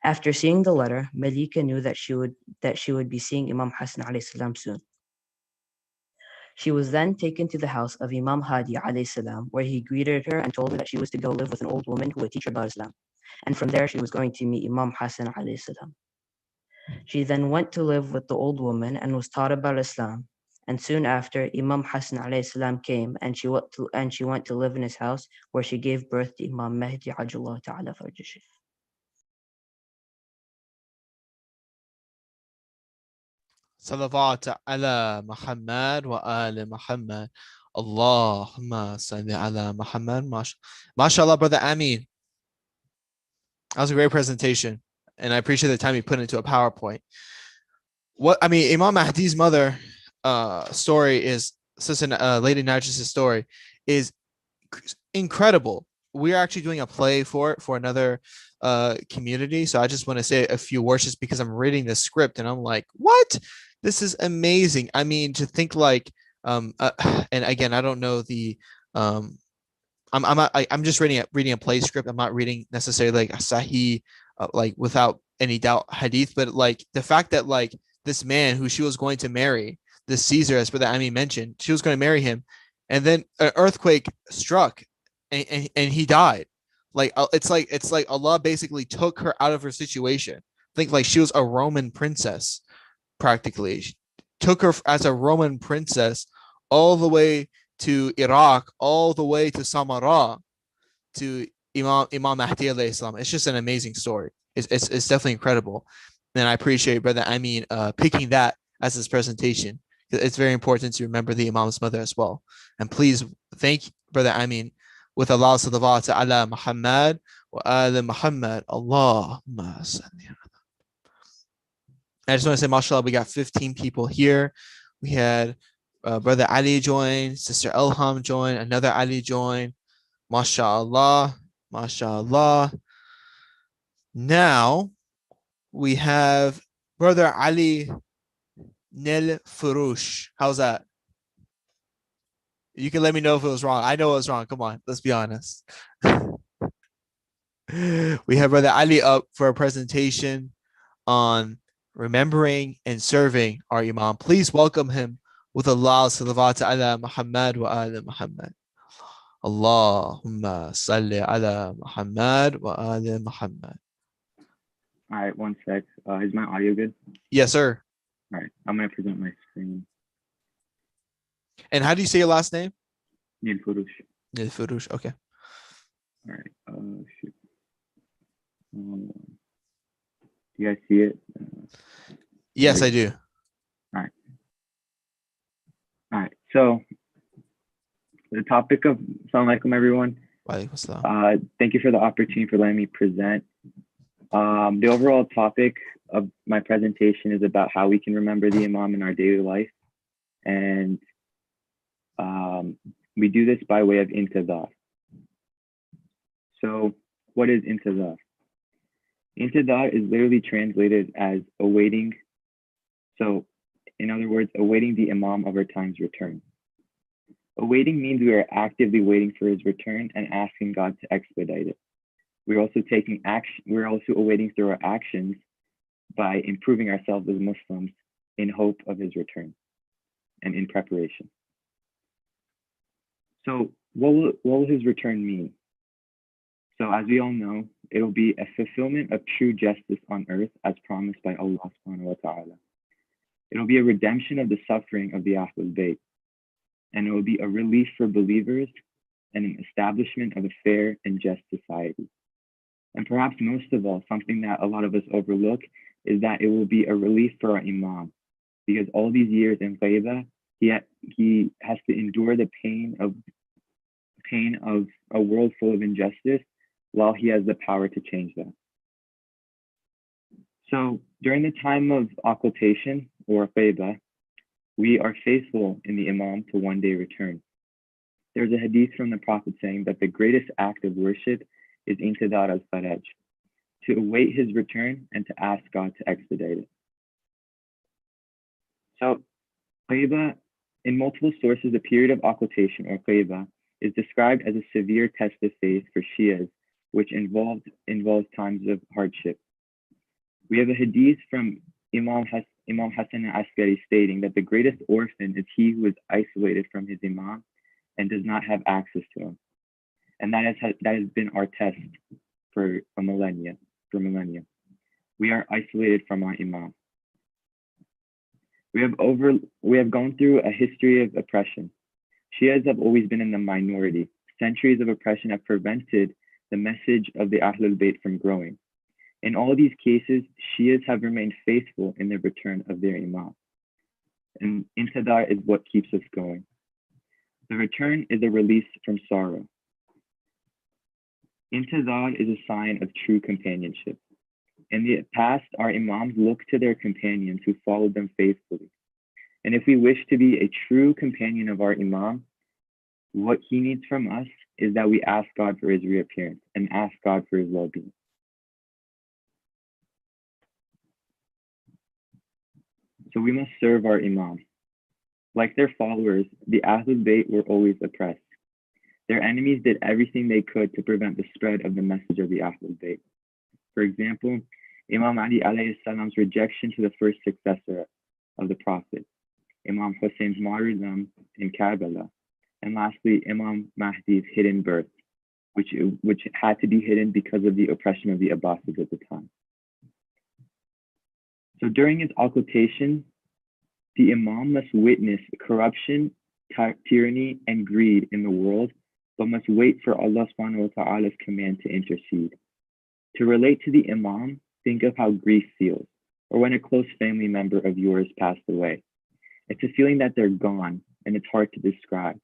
Speaker 10: After seeing the letter, Malika knew that she would be seeing Imam Hassan alayhi salam soon. She was then taken to the house of Imam Hadi alayhi salam, where he greeted her and told her that she was to go live with an old woman who would teach her about Islam. And from there, she was going to meet Imam Hassan alayhi salam. She then went to live with the old woman and was taught about Islam. And soon after, Imam Hassan alayhi salam came, and she went to live in his house, where she gave birth to Imam Mahdi Ajullah Ta'ala Faraj Sharif.
Speaker 1: Salawat ala Muhammad wa ali Muhammad. Allahumma salli ala Muhammad. MashaAllah, brother Amin. That was a great presentation. And I appreciate the time you put into a PowerPoint. Imam Mahdi's mother story is, Sister Lady Najaf's story is incredible. We're actually doing a play for another community. So I just want to say a few words just because I'm reading the script and I'm like, what? This is amazing. I mean, to think like, and again, I don't know the, I'm just reading a play script. I'm not reading necessarily like a Sahih, like without any doubt hadith, but like the fact that like this man who she was going to marry, this Caesar, as Brother Ami mentioned, she was going to marry him, and then an earthquake struck, and he died. Like it's like Allah basically took her out of her situation. Think like she was a Roman princess, practically. She took her as a Roman princess all the way to Iraq, all the way to Samarra, to Imam Mahdi alayhi salam. It's just an amazing story. It's definitely incredible, and I appreciate Brother Amin picking that as his presentation. It's very important to remember the Imam's mother as well. And please thank Brother Amin with Allah salawat ala Muhammad wa ala Muhammad. Allahumma salli. I just want to say, mashallah, we got 15 people here. We had Brother Ali join, Sister Elham join, another Ali join. MashaAllah, MashaAllah. Now we have Brother Ali Nil Furush. How's that? You can let me know if it was wrong. I know it was wrong. Come on, let's be honest. We have Brother Ali up for a presentation on remembering and serving our Imam. Please welcome him with Allah salawat ala Muhammad wa ala Muhammad. Allahumma salli ala Muhammad wa ala Muhammad.
Speaker 11: All right, one sec. Is my audio good?
Speaker 1: Yes, sir.
Speaker 11: All right, I'm going to present my screen.
Speaker 1: And how do you say your last name?
Speaker 11: Nil Furush.
Speaker 1: Nil Furush, okay.
Speaker 11: All right, shoot. Do you guys see it?
Speaker 1: Yes, I do.
Speaker 11: All right, so the topic of Assalamu alaikum, everyone. Thank you for the opportunity for letting me present. The overall topic of my presentation is about how we can remember the Imam in our daily life. And we do this by way of intizar. So what is intizar? Intizar is literally translated as awaiting. So in other words, awaiting the Imam of our time's return. Awaiting means we are actively waiting for his return and asking God to expedite it. We're also taking action. We're also awaiting through our actions by improving ourselves as Muslims in hope of his return and in preparation. So what will his return mean? So as we all know, it will be a fulfillment of true justice on earth as promised by Allah subhanahu wa ta'ala. It will be a redemption of the suffering of the Ahlul Bayt. And it will be a relief for believers and an establishment of a fair and just society. And perhaps most of all, something that a lot of us overlook is that it will be a relief for our Imam, because all these years in Ghaiba, he has to endure the pain of a world full of injustice while he has the power to change that. So during the time of occultation or Ghaiba, we are faithful in the Imam to one day return. There's a hadith from the Prophet saying that the greatest act of worship is intidar al-faraj, to await his return and to ask God to expedite it. So Ghaiba, in multiple sources, the period of occultation or Ghaiba is described as a severe test of faith for Shias, which involves times of hardship. We have a hadith from Imam Hassan al-Askari stating that the greatest orphan is he who is isolated from his Imam and does not have access to him. And that has been our test for millennia. We are isolated from our Imam. We have gone through a history of oppression. Shias have always been in the minority. Centuries of oppression have prevented the message of the Ahlul Bayt from growing. In all these cases, Shias have remained faithful in the return of their Imam. and intidar is what keeps us going. The return is a release from sorrow. Intidar is a sign of true companionship. In the past, our Imams looked to their companions who followed them faithfully. And if we wish to be a true companion of our Imam, what he needs from us is that we ask God for his reappearance and ask God for his well-being. So we must serve our Imam. Like their followers, the Ahlul Bayt were always oppressed. Their enemies did everything they could to prevent the spread of the message of the Ahlul Bayt. For example, Imam Ali alayhi salam's rejection to the first successor of the Prophet, Imam Hussein's martyrdom in Karbala, and lastly, Imam Mahdi's hidden birth, which had to be hidden because of the oppression of the Abbasids at the time. So during his occultation, the Imam must witness corruption, tyranny, and greed in the world, but must wait for Allah subhanahu wa ta'ala's command to intercede. To relate to the Imam, think of how grief feels, or when a close family member of yours passed away. It's a feeling that they're gone, and it's hard to describe.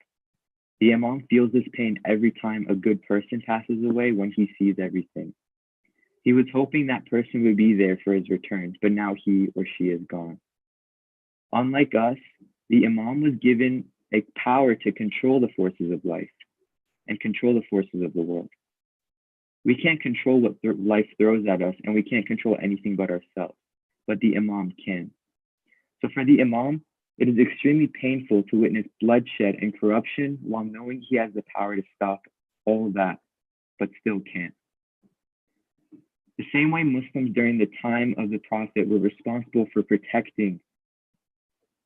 Speaker 11: The Imam feels this pain every time a good person passes away when he sees everything. He was hoping that person would be there for his return, but now he or she is gone. Unlike us, the Imam was given a power to control the forces of life and control the forces of the world. We can't control what life throws at us, and we can't control anything but ourselves, but the Imam can. So for the Imam, it is extremely painful to witness bloodshed and corruption while knowing he has the power to stop all that, but still can't. The same way Muslims during the time of the Prophet were responsible for protecting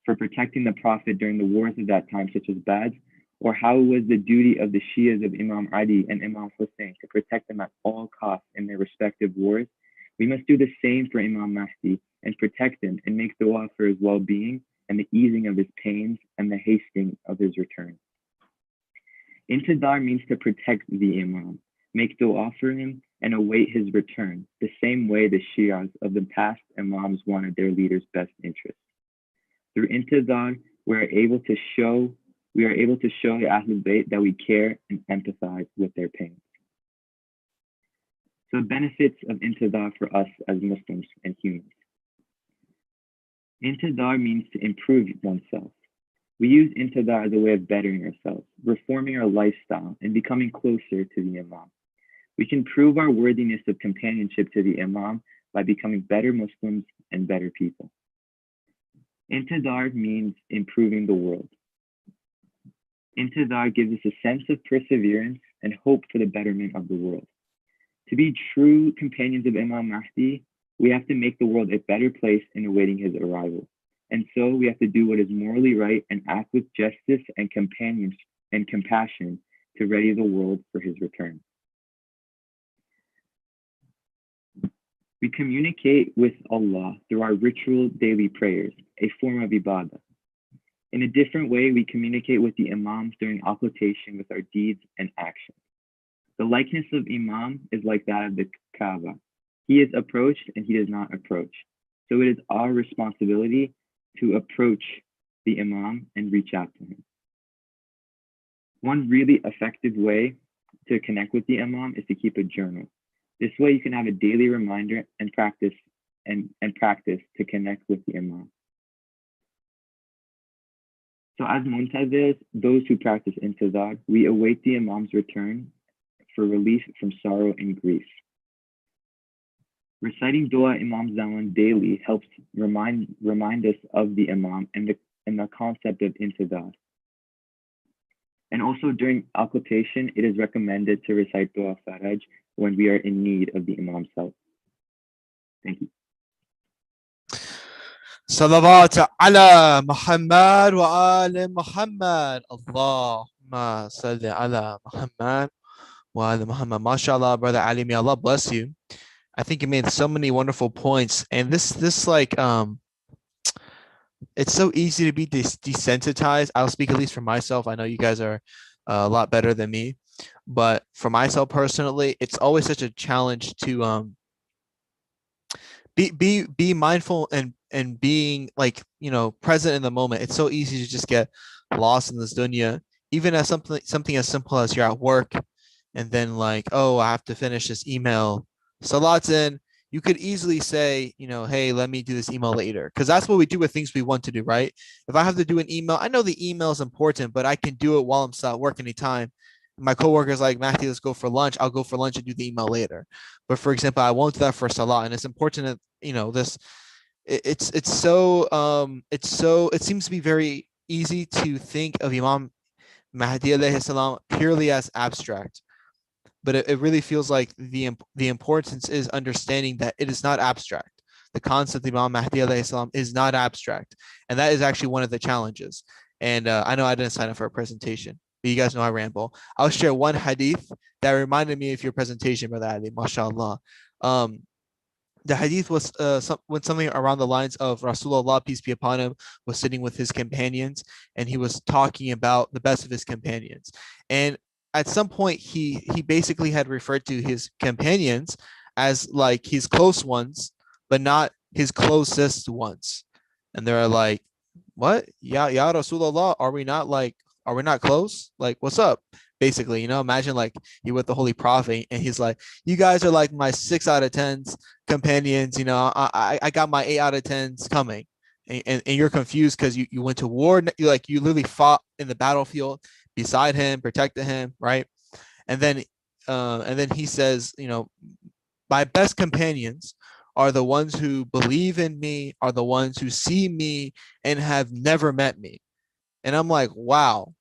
Speaker 11: the Prophet during the wars of that time, such as Badr, or how it was the duty of the Shias of Imam Ali and Imam Hussein to protect them at all costs in their respective wars, we must do the same for Imam Mahdi and protect him and make dua for his well-being and the easing of his pains and the hastening of his return. Intidar means to protect the Imam, make dua for him, and await his return, the same way the Shias of the past Imams wanted their leader's best interest. Through intidar, we are able to show the Ahlul Bayt that we care and empathize with their pain. So the benefits of intidar for us as Muslims and humans. Intidar means to improve oneself. We use intidar as a way of bettering ourselves, reforming our lifestyle, and becoming closer to the Imam. We can prove our worthiness of companionship to the Imam by becoming better Muslims and better people. Intidar means improving the world. Intidar gives us a sense of perseverance and hope for the betterment of the world. To be true companions of Imam Mahdi, we have to make the world a better place in awaiting his arrival. And so we have to do what is morally right and act with justice and compassion to ready the world for his return. We communicate with Allah through our ritual daily prayers, a form of ibadah. In a different way, we communicate with the Imams during occultation with our deeds and actions. The likeness of Imam is like that of the Kaaba. He is approached and he does not approach. So it is our responsibility to approach the Imam and reach out to him. One really effective way to connect with the Imam is to keep a journal. This way you can have a daily reminder and practice to connect with the Imam. So as Muntazirs, those who practice intizar, we await the Imam's return for relief from sorrow and grief. Reciting Dua Imam Zaman daily helps remind us of the Imam and the concept of intizar. And also during occultation, it is recommended to recite Dua Faraj when we are in need of the Imam's help. Thank you.
Speaker 1: صلوات على محمد وآل محمد اللهم صل على محمد وآل Muhammad. MashaAllah, Brother Ali, may Allah bless you. I think you made so many wonderful points, and this like it's so easy to be desensitized. I'll speak at least for myself. I know you guys are a lot better than me, but for myself personally, it's always such a challenge to be mindful and being like, present in the moment. It's so easy to just get lost in this dunya, even as something as simple as you're at work and then like, oh, I have to finish this email. Salat's in. You could easily say, hey, let me do this email later. Because that's what we do with things we want to do, right? If I have to do an email, I know the email is important, but I can do it while I'm still at work anytime. My coworker's like, Mahdi, let's go for lunch. I'll go for lunch and do the email later. But for example, I won't do that for Salah. And it's important that, this it seems to be very easy to think of Imam Mahdi alayhi salam purely as abstract, but it really feels like the importance is understanding that it is not abstract. The concept of Imam Mahdi alayhi salam is not abstract, and that is actually one of the challenges. And I know I didn't sign up for a presentation, but you guys know I ramble. I'll share one hadith that reminded me of your presentation, Brother Ali, mashallah. The hadith was something around the lines of Rasulullah, peace be upon him, was sitting with his companions, and he was talking about the best of his companions. And at some point, he basically had referred to his companions as like his close ones, but not his closest ones. And they're like, what? Ya Rasulullah, are we not close? Like, what's up? Basically, imagine like you with the Holy Prophet, and he's like, you guys are like my 6 out of 10s companions. I got my 8 out of 10s coming, and you're confused because you went to war. You literally fought in the battlefield beside him, protected him, right? And then he says, my best companions are the ones who believe in me, are the ones who see me and have never met me. And I'm like, wow.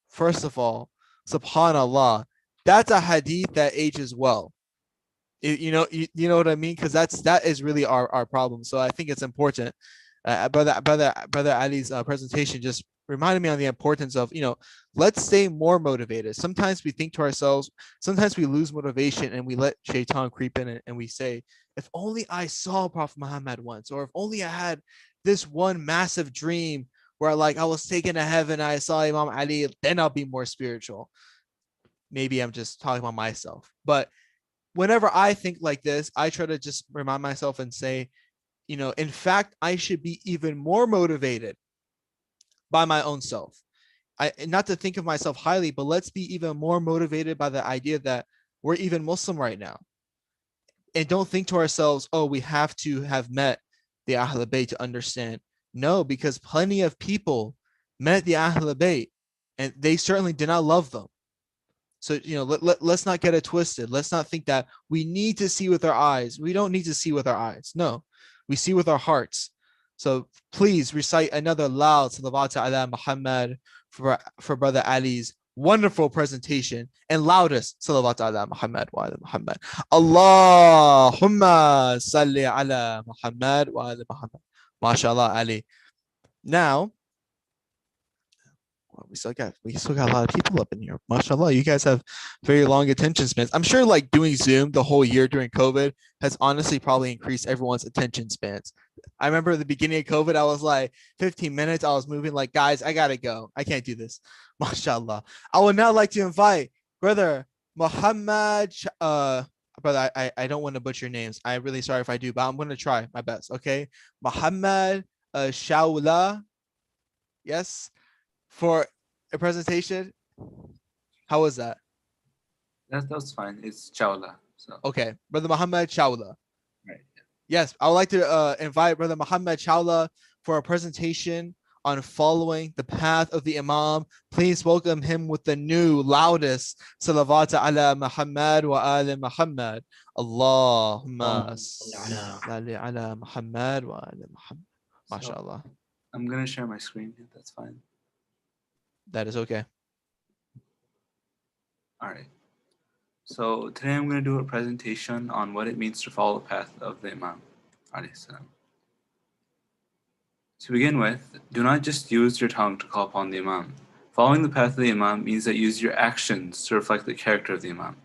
Speaker 1: First of all, subhanallah, that's a hadith that ages well. You know what I mean? Because that is really our problem. So I think it's important. Brother Ali's presentation just reminded me on the importance of, let's stay more motivated. Sometimes we think to ourselves, sometimes we lose motivation and we let shaitan creep in, and we say, if only I saw Prophet Muhammad once, or if only I had this one massive dream where like I was taken to heaven, I saw Imam Ali, then I'll be more spiritual. Maybe I'm just talking about myself. But whenever I think like this, I try to just remind myself and say, in fact, I should be even more motivated by my own self. Not to think of myself highly, but let's be even more motivated by the idea that we're even Muslim right now. And don't think to ourselves, oh, we have to have met the Ahlul Bayt to understand. No, because plenty of people met the Ahlul Bayt and they certainly did not love them. So, let's not get it twisted. Let's not think that we need to see with our eyes. We don't need to see with our eyes. No, we see with our hearts. So please recite another loud salawat ala Muhammad for Brother Ali's wonderful presentation, and loudest salawat ala Muhammad wa ala Muhammad. Allahumma salli ala Muhammad wa ala Muhammad. MashaAllah, Ali. Now, we still got a lot of people up in here. MashaAllah, you guys have very long attention spans. I'm sure like doing Zoom the whole year during COVID has honestly probably increased everyone's attention spans. I remember at the beginning of COVID, I was like 15 minutes. I was moving like, guys, I gotta go. I can't do this. MashaAllah. I would now like to invite Brother Muhammad. Brother, I don't want to butcher names. I'm really sorry if I do, but I'm going to try my best. Okay. Muhammad Shaula. Yes. For a presentation. How was that?
Speaker 4: That was fine. It's Chawla. So.
Speaker 1: Okay. Brother Muhammad Shaula.
Speaker 4: Right. Yeah.
Speaker 1: Yes. I would like to invite Brother Muhammad Shaula for a presentation on following the path of the Imam. Please welcome him with the new loudest salawat ala Muhammad wa ala Muhammad. Allahumma salli ala Muhammad wa ala Muhammad. MashaAllah.
Speaker 4: I'm going to share my screen. That's fine.
Speaker 1: That is okay.
Speaker 4: All right. So today I'm going to do a presentation on what it means to follow the path of the Imam. To begin with, do not just use your tongue to call upon the Imam. Following the path of the Imam means that use your actions to reflect the character of the Imam.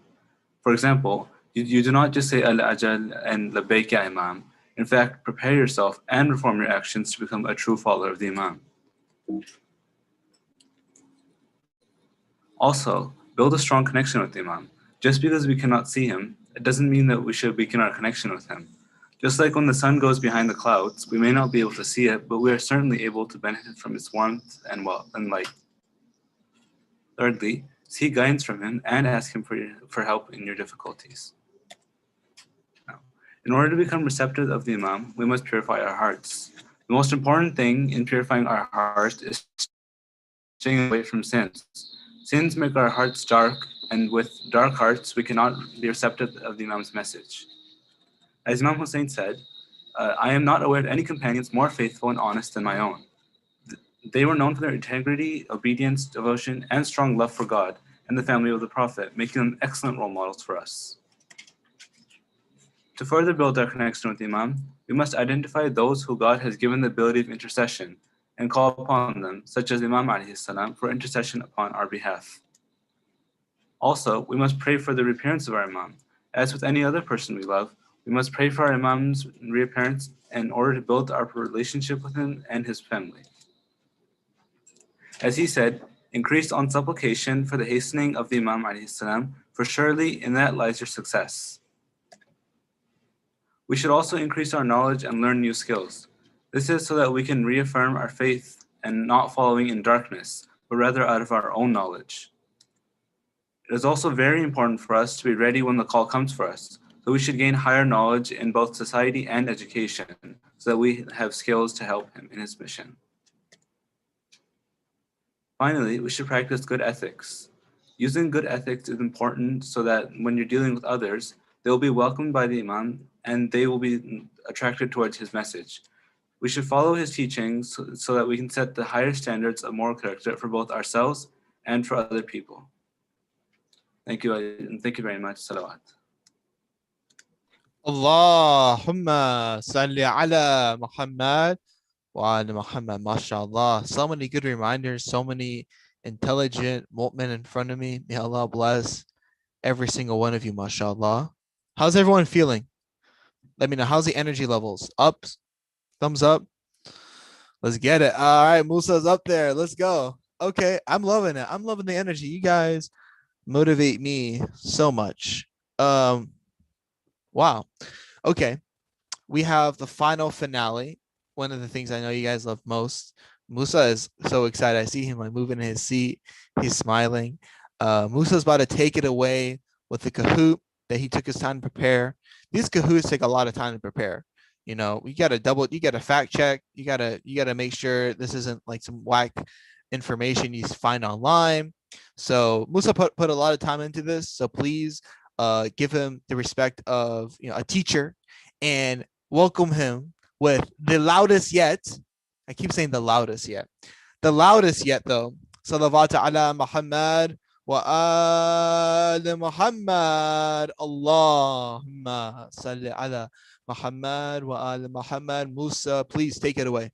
Speaker 4: For example, you do not just say al-ajal and labbaik ya Imam. In fact, prepare yourself and reform your actions to become a true follower of the Imam. Also, build a strong connection with the Imam. Just because we cannot see him, it doesn't mean that we should weaken our connection with him. Just like when the sun goes behind the clouds, we may not be able to see it, but we are certainly able to benefit from its warmth and light. Thirdly, seek guidance from him and ask him for help in your difficulties. Now, in order to become receptive of the Imam, we must purify our hearts. The most important thing in purifying our hearts is staying away from sins. Sins make our hearts dark, and with dark hearts, we cannot be receptive of the Imam's message. As Imam Hussein said, I am not aware of any companions more faithful and honest than my own. They were known for their integrity, obedience, devotion, and strong love for God and the family of the Prophet, making them excellent role models for us. To further build our connection with the Imam, we must identify those who God has given the ability of intercession and call upon them, such as Imam alayhi salam, for intercession upon our behalf. Also, we must pray for the reappearance of our Imam. As with any other person we love, we must pray for our Imam's reappearance in order to build our relationship with him and his family. As he said, increase on supplication for the hastening of the Imam alayhi salam, for surely in that lies your success. We should also increase our knowledge and learn new skills. This is so that we can reaffirm our faith and not following in darkness, but rather out of our own knowledge. It is also very important for us to be ready when the call comes for us, so we should gain higher knowledge in both society and education, so that we have skills to help him in his mission. Finally, we should practice good ethics. Using good ethics is important so that when you're dealing with others, they will be welcomed by the Imam and they will be attracted towards his message. We should follow his teachings so that we can set the higher standards of moral character for both ourselves and for other people. Thank you, and thank you very much. Salawat.
Speaker 1: Allahumma salli ala Muhammad wa ala Muhammad. MashaAllah. So many good reminders, so many intelligent mu'min in front of me. May Allah bless every single one of you, MashaAllah. How's everyone feeling? Let me know. How's the energy levels? Up? Thumbs up? Let's get it. All right, Musa's up there. Let's go. Okay, I'm loving it. I'm loving the energy. You guys motivate me so much. Wow. Okay, we have the final finale. One of the things I know you guys love most. Musa is so excited. I see him like moving in his seat. He's smiling. Musa's about to take it away with the Kahoot that he took his time to prepare. These Kahoots take a lot of time to prepare. You know, you gotta fact check. You gotta make sure this isn't like some whack information you find online. So Musa put a lot of time into this. So please give him the respect of a teacher and welcome him with the loudest yet. I keep saying the loudest yet. The loudest yet though. Salawat ala Muhammad wa ala Muhammad. Allahumma salli ala Muhammad wa ala Muhammad. Musa, please take it away.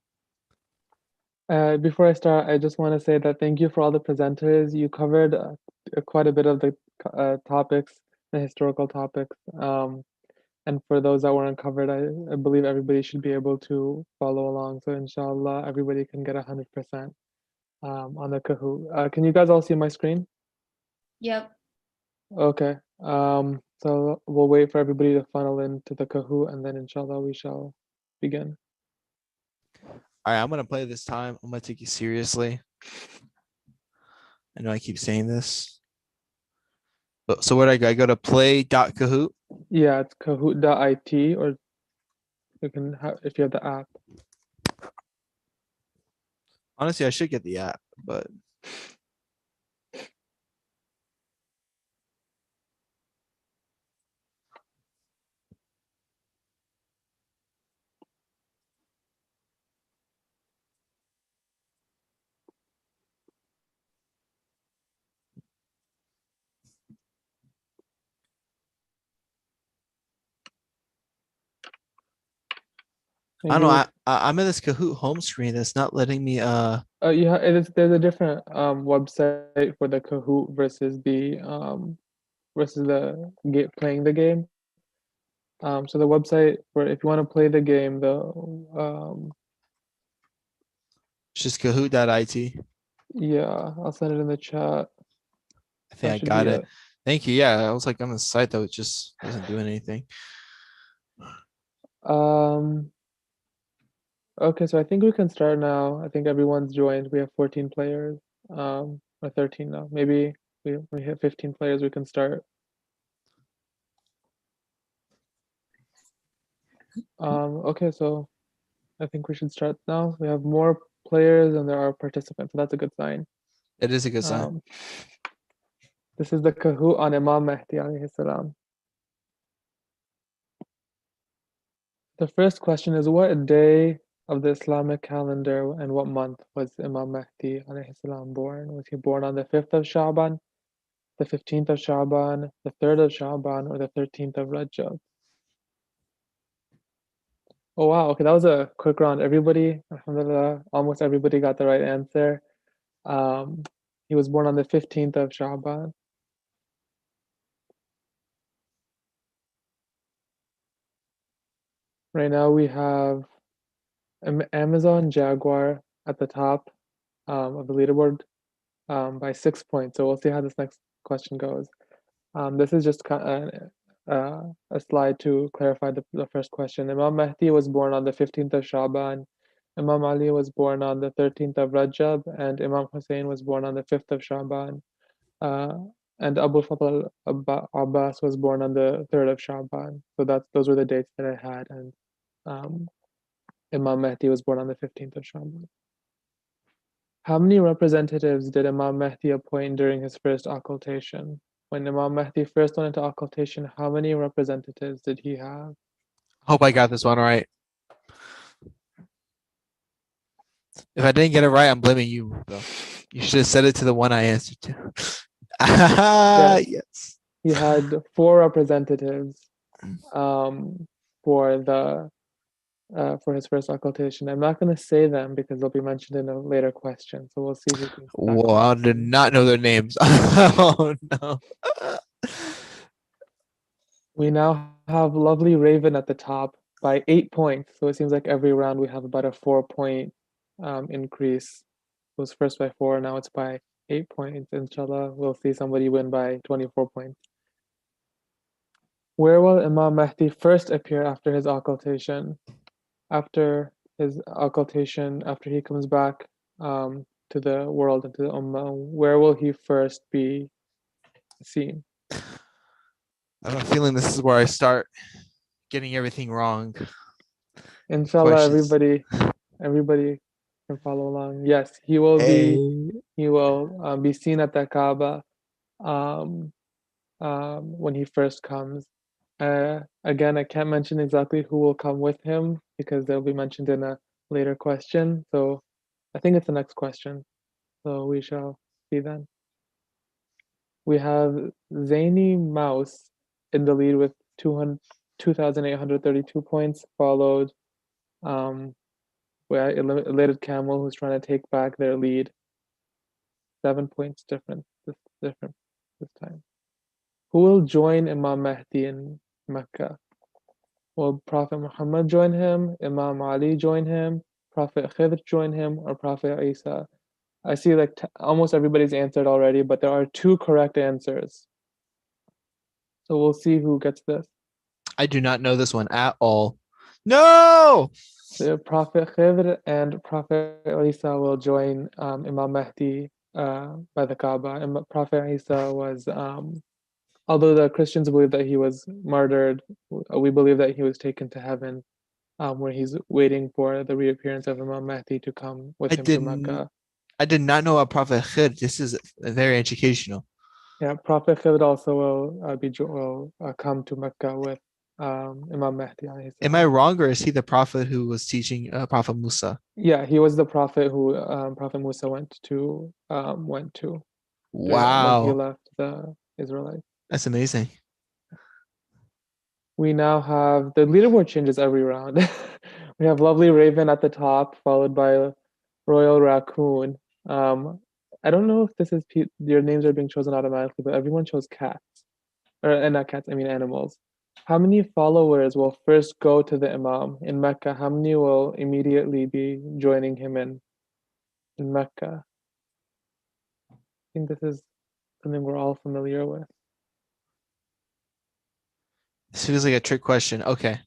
Speaker 12: Before I start, I just want to say that thank you for all the presenters. You covered quite a bit of the topics, the historical topics. And for those that weren't covered, I believe everybody should be able to follow along. So inshallah, everybody can get 100% on the Kahoot. Can you guys all see my screen?
Speaker 3: Yep.
Speaker 12: Okay. So we'll wait for everybody to funnel into the Kahoot, and then inshallah we shall begin.
Speaker 1: All right, I'm gonna play this time. I'm gonna take you seriously. I know I keep saying this. So where do I go? I go to play.kahoot.
Speaker 12: Yeah, it's kahoot.it, or you can have if you have the app.
Speaker 1: Honestly, I should get the app, but I don't know. I'm in this Kahoot home screen. That's not letting me.
Speaker 12: Yeah, there's a different website for the Kahoot versus the playing the game. So the website for if you want to play the game,
Speaker 1: It's just Kahoot.it.
Speaker 12: Yeah, I'll send it in the chat.
Speaker 1: I think I got it. Thank you. Yeah, I was like on the site that just wasn't doing anything.
Speaker 12: Okay, so I think we can start now. I think everyone's joined. We have 14 players, or 13 now. Maybe we have 15 players. We can start. Okay, so I think we should start now. We have more players than there are participants, so that's a good sign.
Speaker 1: It is a good sign.
Speaker 12: This is the Kahoot on Imam Mahdi alayhi salam. The first question is, what day of the Islamic calendar and what month was Imam Mahdi alayhi salam born? Was he born on the 5th of Sha'ban, the 15th of Sha'ban, the 3rd of Sha'ban, or the 13th of Rajab? Oh wow, okay, that was a quick round. Everybody, alhamdulillah, almost everybody got the right answer. He was born on the 15th of Sha'ban. Right now we have Amazon Jaguar at the top of the leaderboard by 6 points. So we'll see how this next question goes. This is just a slide to clarify the first question. Imam Mahdi was born on the 15th of Sha'ban. Imam Ali was born on the 13th of Rajab, and Imam Hussein was born on the 5th of Sha'ban. And Abu Fadl Abbas was born on the 3rd of Sha'ban. So those were the dates that I had, and Imam Mahdi was born on the 15th of Sha'ban. How many representatives did Imam Mahdi appoint during his first occultation? When Imam Mahdi first went into occultation, how many representatives did he have?
Speaker 1: Hope I got this one right. If I didn't get it right, I'm blaming you, though. You should have said it to the one I answered to. Yes.
Speaker 12: He had 4 representatives for his first occultation. I'm not going to say them because they'll be mentioned in a later question. So we'll see who can.
Speaker 1: Well, I did not know their names. Oh no.
Speaker 12: We now have lovely Raven at the top by 8 points. So it seems like every round we have about a 4-point increase. It was first by 4, now it's by 8 points. Inshallah, we'll see somebody win by 24 points. Where will Imam Mahdi first appear after his occultation? After his occultation, after he comes back to the world and to the Ummah, where will he first be seen?
Speaker 1: I have a feeling this is where I start getting everything wrong.
Speaker 12: Inshallah, everybody can follow along. Yes, he will be seen at the Kaaba when he first comes. Again, I can't mention exactly who will come with him because they'll be mentioned in a later question. So I think it's the next question. So we shall see then. We have Zany Mouse in the lead with 2,832 points, followed by Elated Camel, who's trying to take back their lead. 7 points different this time. Who will join Imam Mahdi in Mecca? Will Prophet Muhammad join him, Imam Ali join him, Prophet Khidr join him, or Prophet Isa? I see like almost everybody's answered already, but there are 2 correct answers. So we'll see who gets this.
Speaker 1: I do not know this one at all. No!
Speaker 12: The Prophet Khidr and Prophet Isa will join Imam Mahdi by the Kaaba. And Prophet Isa was, although the Christians believe that he was murdered, we believe that he was taken to heaven, where he's waiting for the reappearance of Imam Mahdi to come with him to Mecca.
Speaker 1: I did not know about Prophet Khidr. This is very educational.
Speaker 12: Yeah, Prophet Khidr also will come to Mecca with Imam Mahdi.
Speaker 1: Am I wrong, or is he the prophet who was teaching Prophet Musa?
Speaker 12: Yeah, he was the prophet who Prophet Musa went to.
Speaker 1: Wow.
Speaker 12: When he left the Israelites.
Speaker 1: That's amazing.
Speaker 12: We now have the leaderboard changes every round. We have lovely Raven at the top, followed by Royal Raccoon. I don't know if this is your names are being chosen automatically, but everyone chose cats, or not cats. I mean animals. How many followers will first go to the Imam in Mecca? How many will immediately be joining him in Mecca? I think this is something we're all familiar with.
Speaker 1: This feels like a trick question. Okay.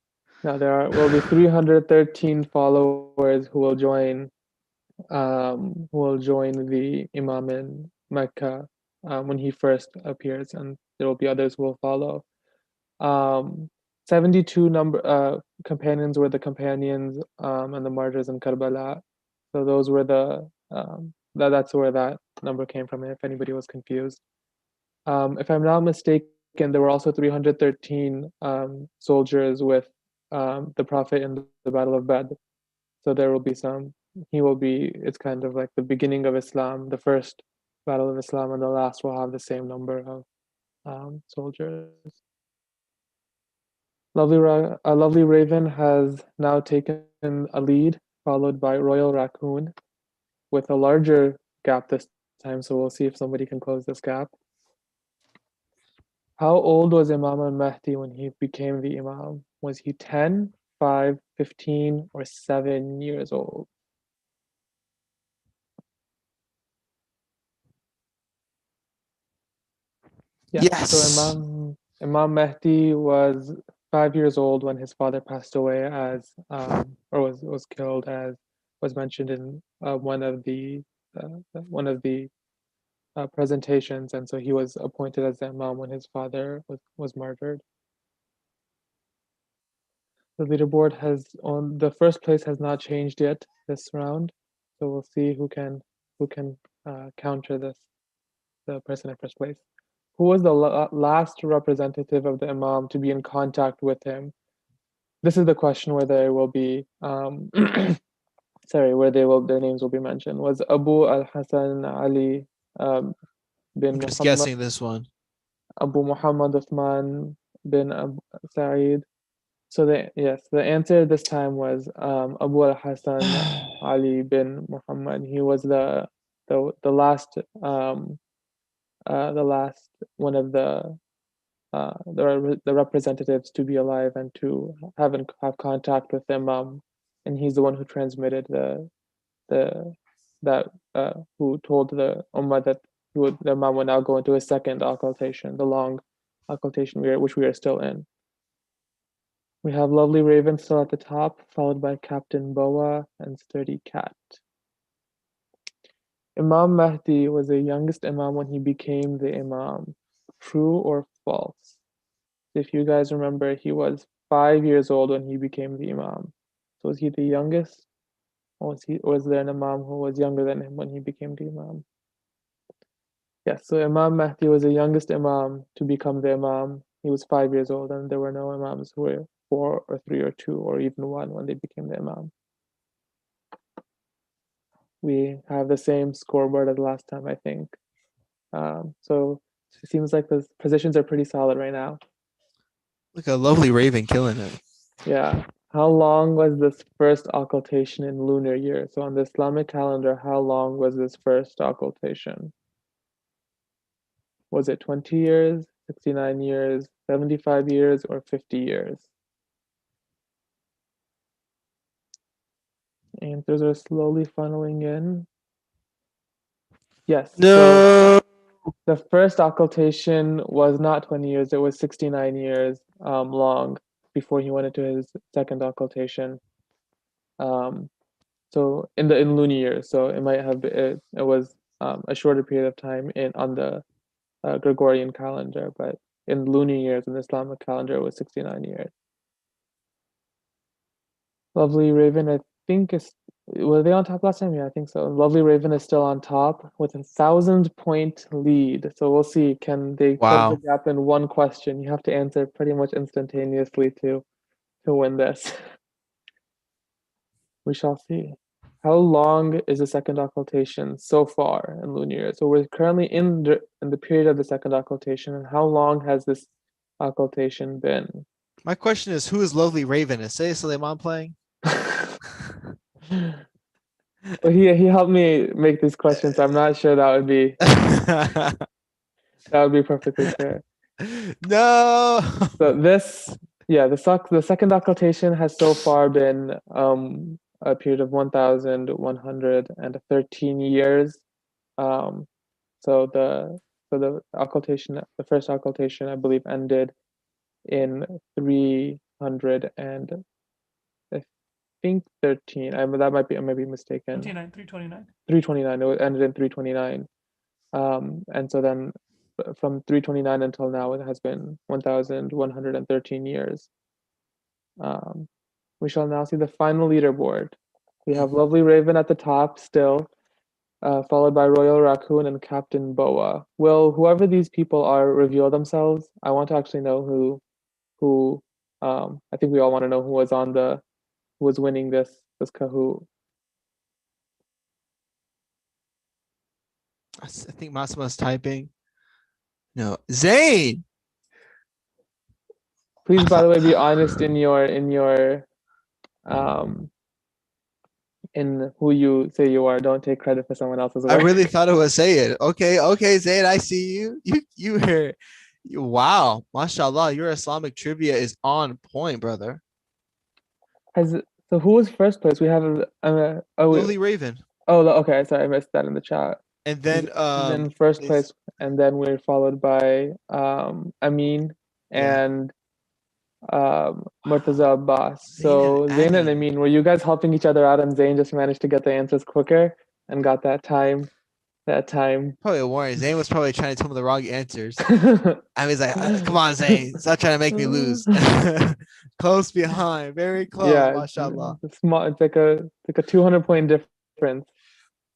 Speaker 12: Now there will be 313 followers who will join the Imam in Mecca when he first appears, and there will be others who will follow. 72 companions were the companions and the martyrs in Karbala. So those were that's where that number came from, if anybody was confused. If I'm not mistaken, there were also 313 soldiers with the Prophet in the Battle of Badr. So there will be it's kind of like the beginning of Islam, the first Battle of Islam, and the last will have the same number of soldiers. A lovely raven has now taken a lead, followed by Royal Raccoon, with a larger gap this time, so we'll see if somebody can close this gap. How old was Imam al-Mahdi when he became the Imam? Was he 10, 5, 15, or 7 years old? Yeah,
Speaker 1: Yes.
Speaker 12: so Imam Mahdi was 5 years old when his father passed away or was killed, as was mentioned in one of the presentations, and so he was appointed as the Imam when his father was martyred. The leaderboard on the first place has not changed yet this round, so we'll see who can counter the person in first place. Who was the last representative of the Imam to be in contact with him? This is the question where there will be their names will be mentioned. Was Abu al-Hasan Ali bin
Speaker 1: I'm just
Speaker 12: Muhammad,
Speaker 1: guessing this one.
Speaker 12: Abu Muhammad Uthman bin Abu Sa'id? So the answer this time was Abu al-Hasan Ali bin Muhammad. He was the last one of the representatives to be alive and to have contact with the Imam, and he's the one who transmitted who told the Ummah that the Imam would now go into his second occultation, the long occultation which we are still in. We have Lovely Raven still at the top, followed by Captain Boa and Sturdy Cat. Imam Mahdi was the youngest Imam when he became the Imam. True or false? If you guys remember, he was 5 years old when he became the Imam. So was he the youngest? Or was there an Imam who was younger than him when he became the Imam? Yes, so Imam Mahdi was the youngest Imam to become the Imam. He was 5 years old, and there were no Imams who were 4 or 3 or 2 or even 1 when they became the Imam. We have the same scoreboard as last time, I think. So it seems like the positions are pretty solid right now.
Speaker 1: Look, a Lovely Raven killing it.
Speaker 12: Yeah. How long was this first occultation in lunar year? So on the Islamic calendar, how long was this first occultation? Was it 20 years, 69 years, 75 years, or 50 years? Answers are slowly funneling in. Yes.
Speaker 1: No.
Speaker 12: So the first occultation was not 20 years, it was 69 years long before he went into his second occultation. So in lunar years, so it might have it was a shorter period of time on the Gregorian calendar, but in lunar years in the Islamic calendar it was 69 years. Lovely Raven, I think were they on top last time? Yeah, I think so. Lovely Raven is still on top with a 1,000-point lead. So we'll see. Can they close the gap in one question? You have to answer pretty much instantaneously to win this. We shall see. How long is the second occultation so far in lunar year? So we're currently in the period of the second occultation, and how long has this occultation been?
Speaker 1: My question is, who is Lovely Raven? Is Say Suleiman playing?
Speaker 12: Well, he helped me make these questions. So I'm not sure that would be perfectly fair.
Speaker 1: No.
Speaker 12: So the second occultation has so far been a period of 1,113 years. So the occultation, the first occultation, I believe, ended in 300 and think 13. That might be mistaken.
Speaker 13: 329.
Speaker 12: 329. It ended in 329. And so then from 329 until now, it has been 1,113 years. We shall now see the final leaderboard. We have Lovely Raven at the top still, followed by Royal Raccoon and Captain Boa. Will whoever these people are reveal themselves? I want to actually know who. I think we all want to know who was winning this Kahoot.
Speaker 1: I think Massimo's typing. No, Zayn.
Speaker 12: Please, by the way, be honest in who you say you are. Don't take credit for someone else's work.
Speaker 1: I really thought it was Zayn. Okay, Zayn, I see you. You hear. Wow, mashallah, your Islamic trivia is on point, brother.
Speaker 12: So who was first place? We have
Speaker 1: Lovely Raven.
Speaker 12: Oh, okay. Sorry, I missed that in the chat.
Speaker 1: And then
Speaker 12: first place, and then we're followed by Amin and Murtaza Abbas. So Zayn and Amin, were you guys helping each other out, and Zayn just managed to get the answers quicker and got that time?
Speaker 1: Probably a warning. Zayn was probably trying to tell me the wrong answers. I was like, come on, Zayn, stop trying to make me lose. Close behind, very close. Yeah, mashallah.
Speaker 12: It's small. It's like a 200-point difference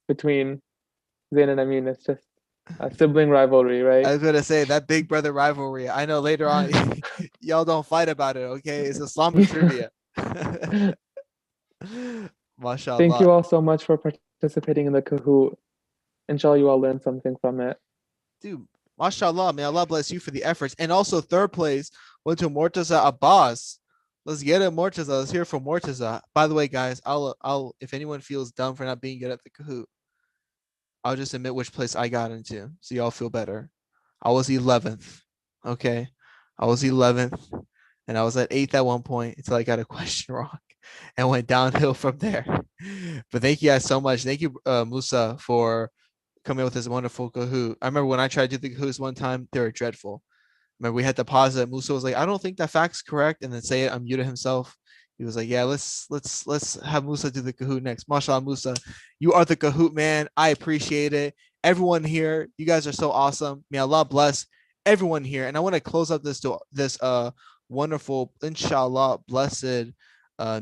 Speaker 12: between Zayn and Amin. It's just a sibling rivalry, right?
Speaker 1: I was gonna say that big brother rivalry. I know later on y'all don't fight about it, okay? It's Islamic trivia. Mashallah.
Speaker 12: Thank you all so much for participating in the Kahoot. Inshallah, you all learned something from it.
Speaker 1: Dude, mashallah, may Allah bless you for the efforts. And also third place went to Murtaza Abbas. Let's get it, Murtaza. Let's hear from Murtaza. By the way, guys, I'll if anyone feels dumb for not being good at the Kahoot, I'll just admit which place I got into so y'all feel better. I was 11th. Okay. I was 11th and I was at 8th at one point until I got a question wrong and went downhill from there. But thank you guys so much. Thank you, Musa, for coming up with this wonderful Kahoot. I remember when I tried to do the Kahoots one time, they were dreadful. Remember, we had to pause it. Musa was like, I don't think that fact's correct, and then say it, unmute himself. He was like, yeah, let's have Musa do the Kahoot next. MashaAllah, Musa, you are the Kahoot man. I appreciate it. Everyone here, you guys are so awesome. May Allah bless everyone here. And I want to close up this wonderful, inshallah, blessed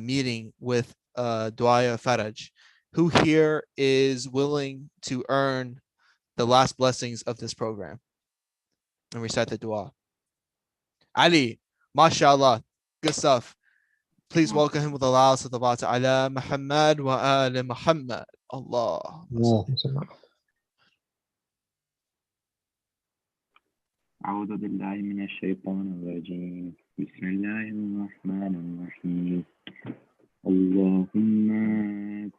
Speaker 1: meeting with Dua Faraj. Who here is willing to earn the last blessings of this program and recite the dua? Ali, mashallah, good stuff. Please welcome him with Allah sallallahu ala Muhammad wa ali Muhammad. Allah.
Speaker 11: أعوذ بالله من الشيطان الرجيم بسم الله الرحمن الرحيم اللهم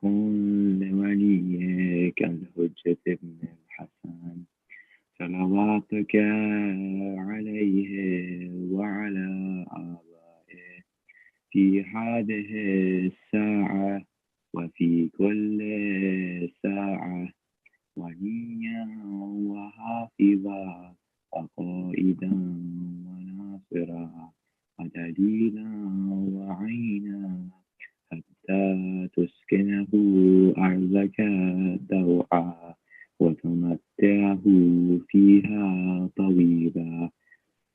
Speaker 11: كن لوليك الحجة ابن الحسن صلواتك عليه وعلى آبائه في هذه الساعة وفي كل ساعة وليا وحافظا وقائدا وناصرا ودليلا وعينا حتى تسكنه أرضك دوعا وتمتعه فيها طويلا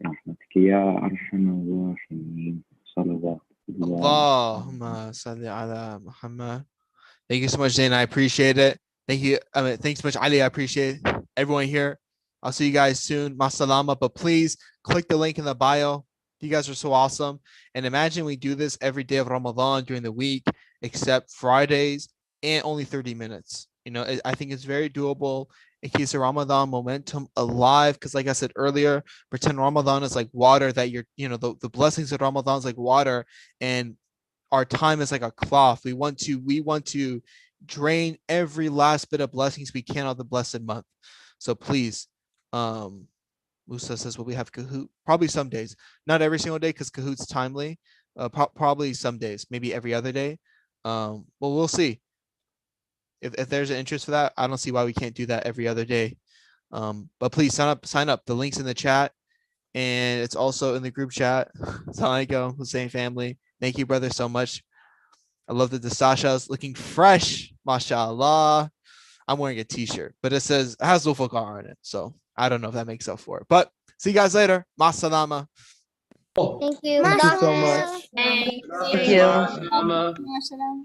Speaker 11: رحمتك يا أرحم الراحمين صلوات
Speaker 1: Allahumma salli ala Muhammad. Thank you so much, Zayn. I appreciate it. Thank you. Thanks so much, Ali. I appreciate it. Everyone here. I'll see you guys soon. Masalama. But please click the link in the bio. You guys are so awesome. And imagine we do this every day of Ramadan during the week, except Fridays, and only 30 minutes. You know, I think it's very doable. It keeps the Ramadan momentum alive. Because like I said earlier, pretend Ramadan is like water that the blessings of Ramadan is like water. And our time is like a cloth. We want to drain every last bit of blessings we can of the blessed month. So please, Musa says, well, we have Kahoot probably some days, not every single day because Kahoot's timely. Probably some days, maybe every other day. Well, we'll see. If there's an interest for that, I don't see why we can't do that every other day. But please sign up. The link's in the chat, and it's also in the group chat. Assalamualaikum, Hussein family. Thank you, brother, so much. I love that the Sasha's looking fresh. MashaAllah. I'm wearing a t-shirt, but it says it has Zulfikar on it. So I don't know if that makes up for it. But see you guys later. Masalama.
Speaker 9: Thank you.
Speaker 12: Thank you so much.
Speaker 3: Thank
Speaker 10: Thank you.
Speaker 13: Ma'assalam.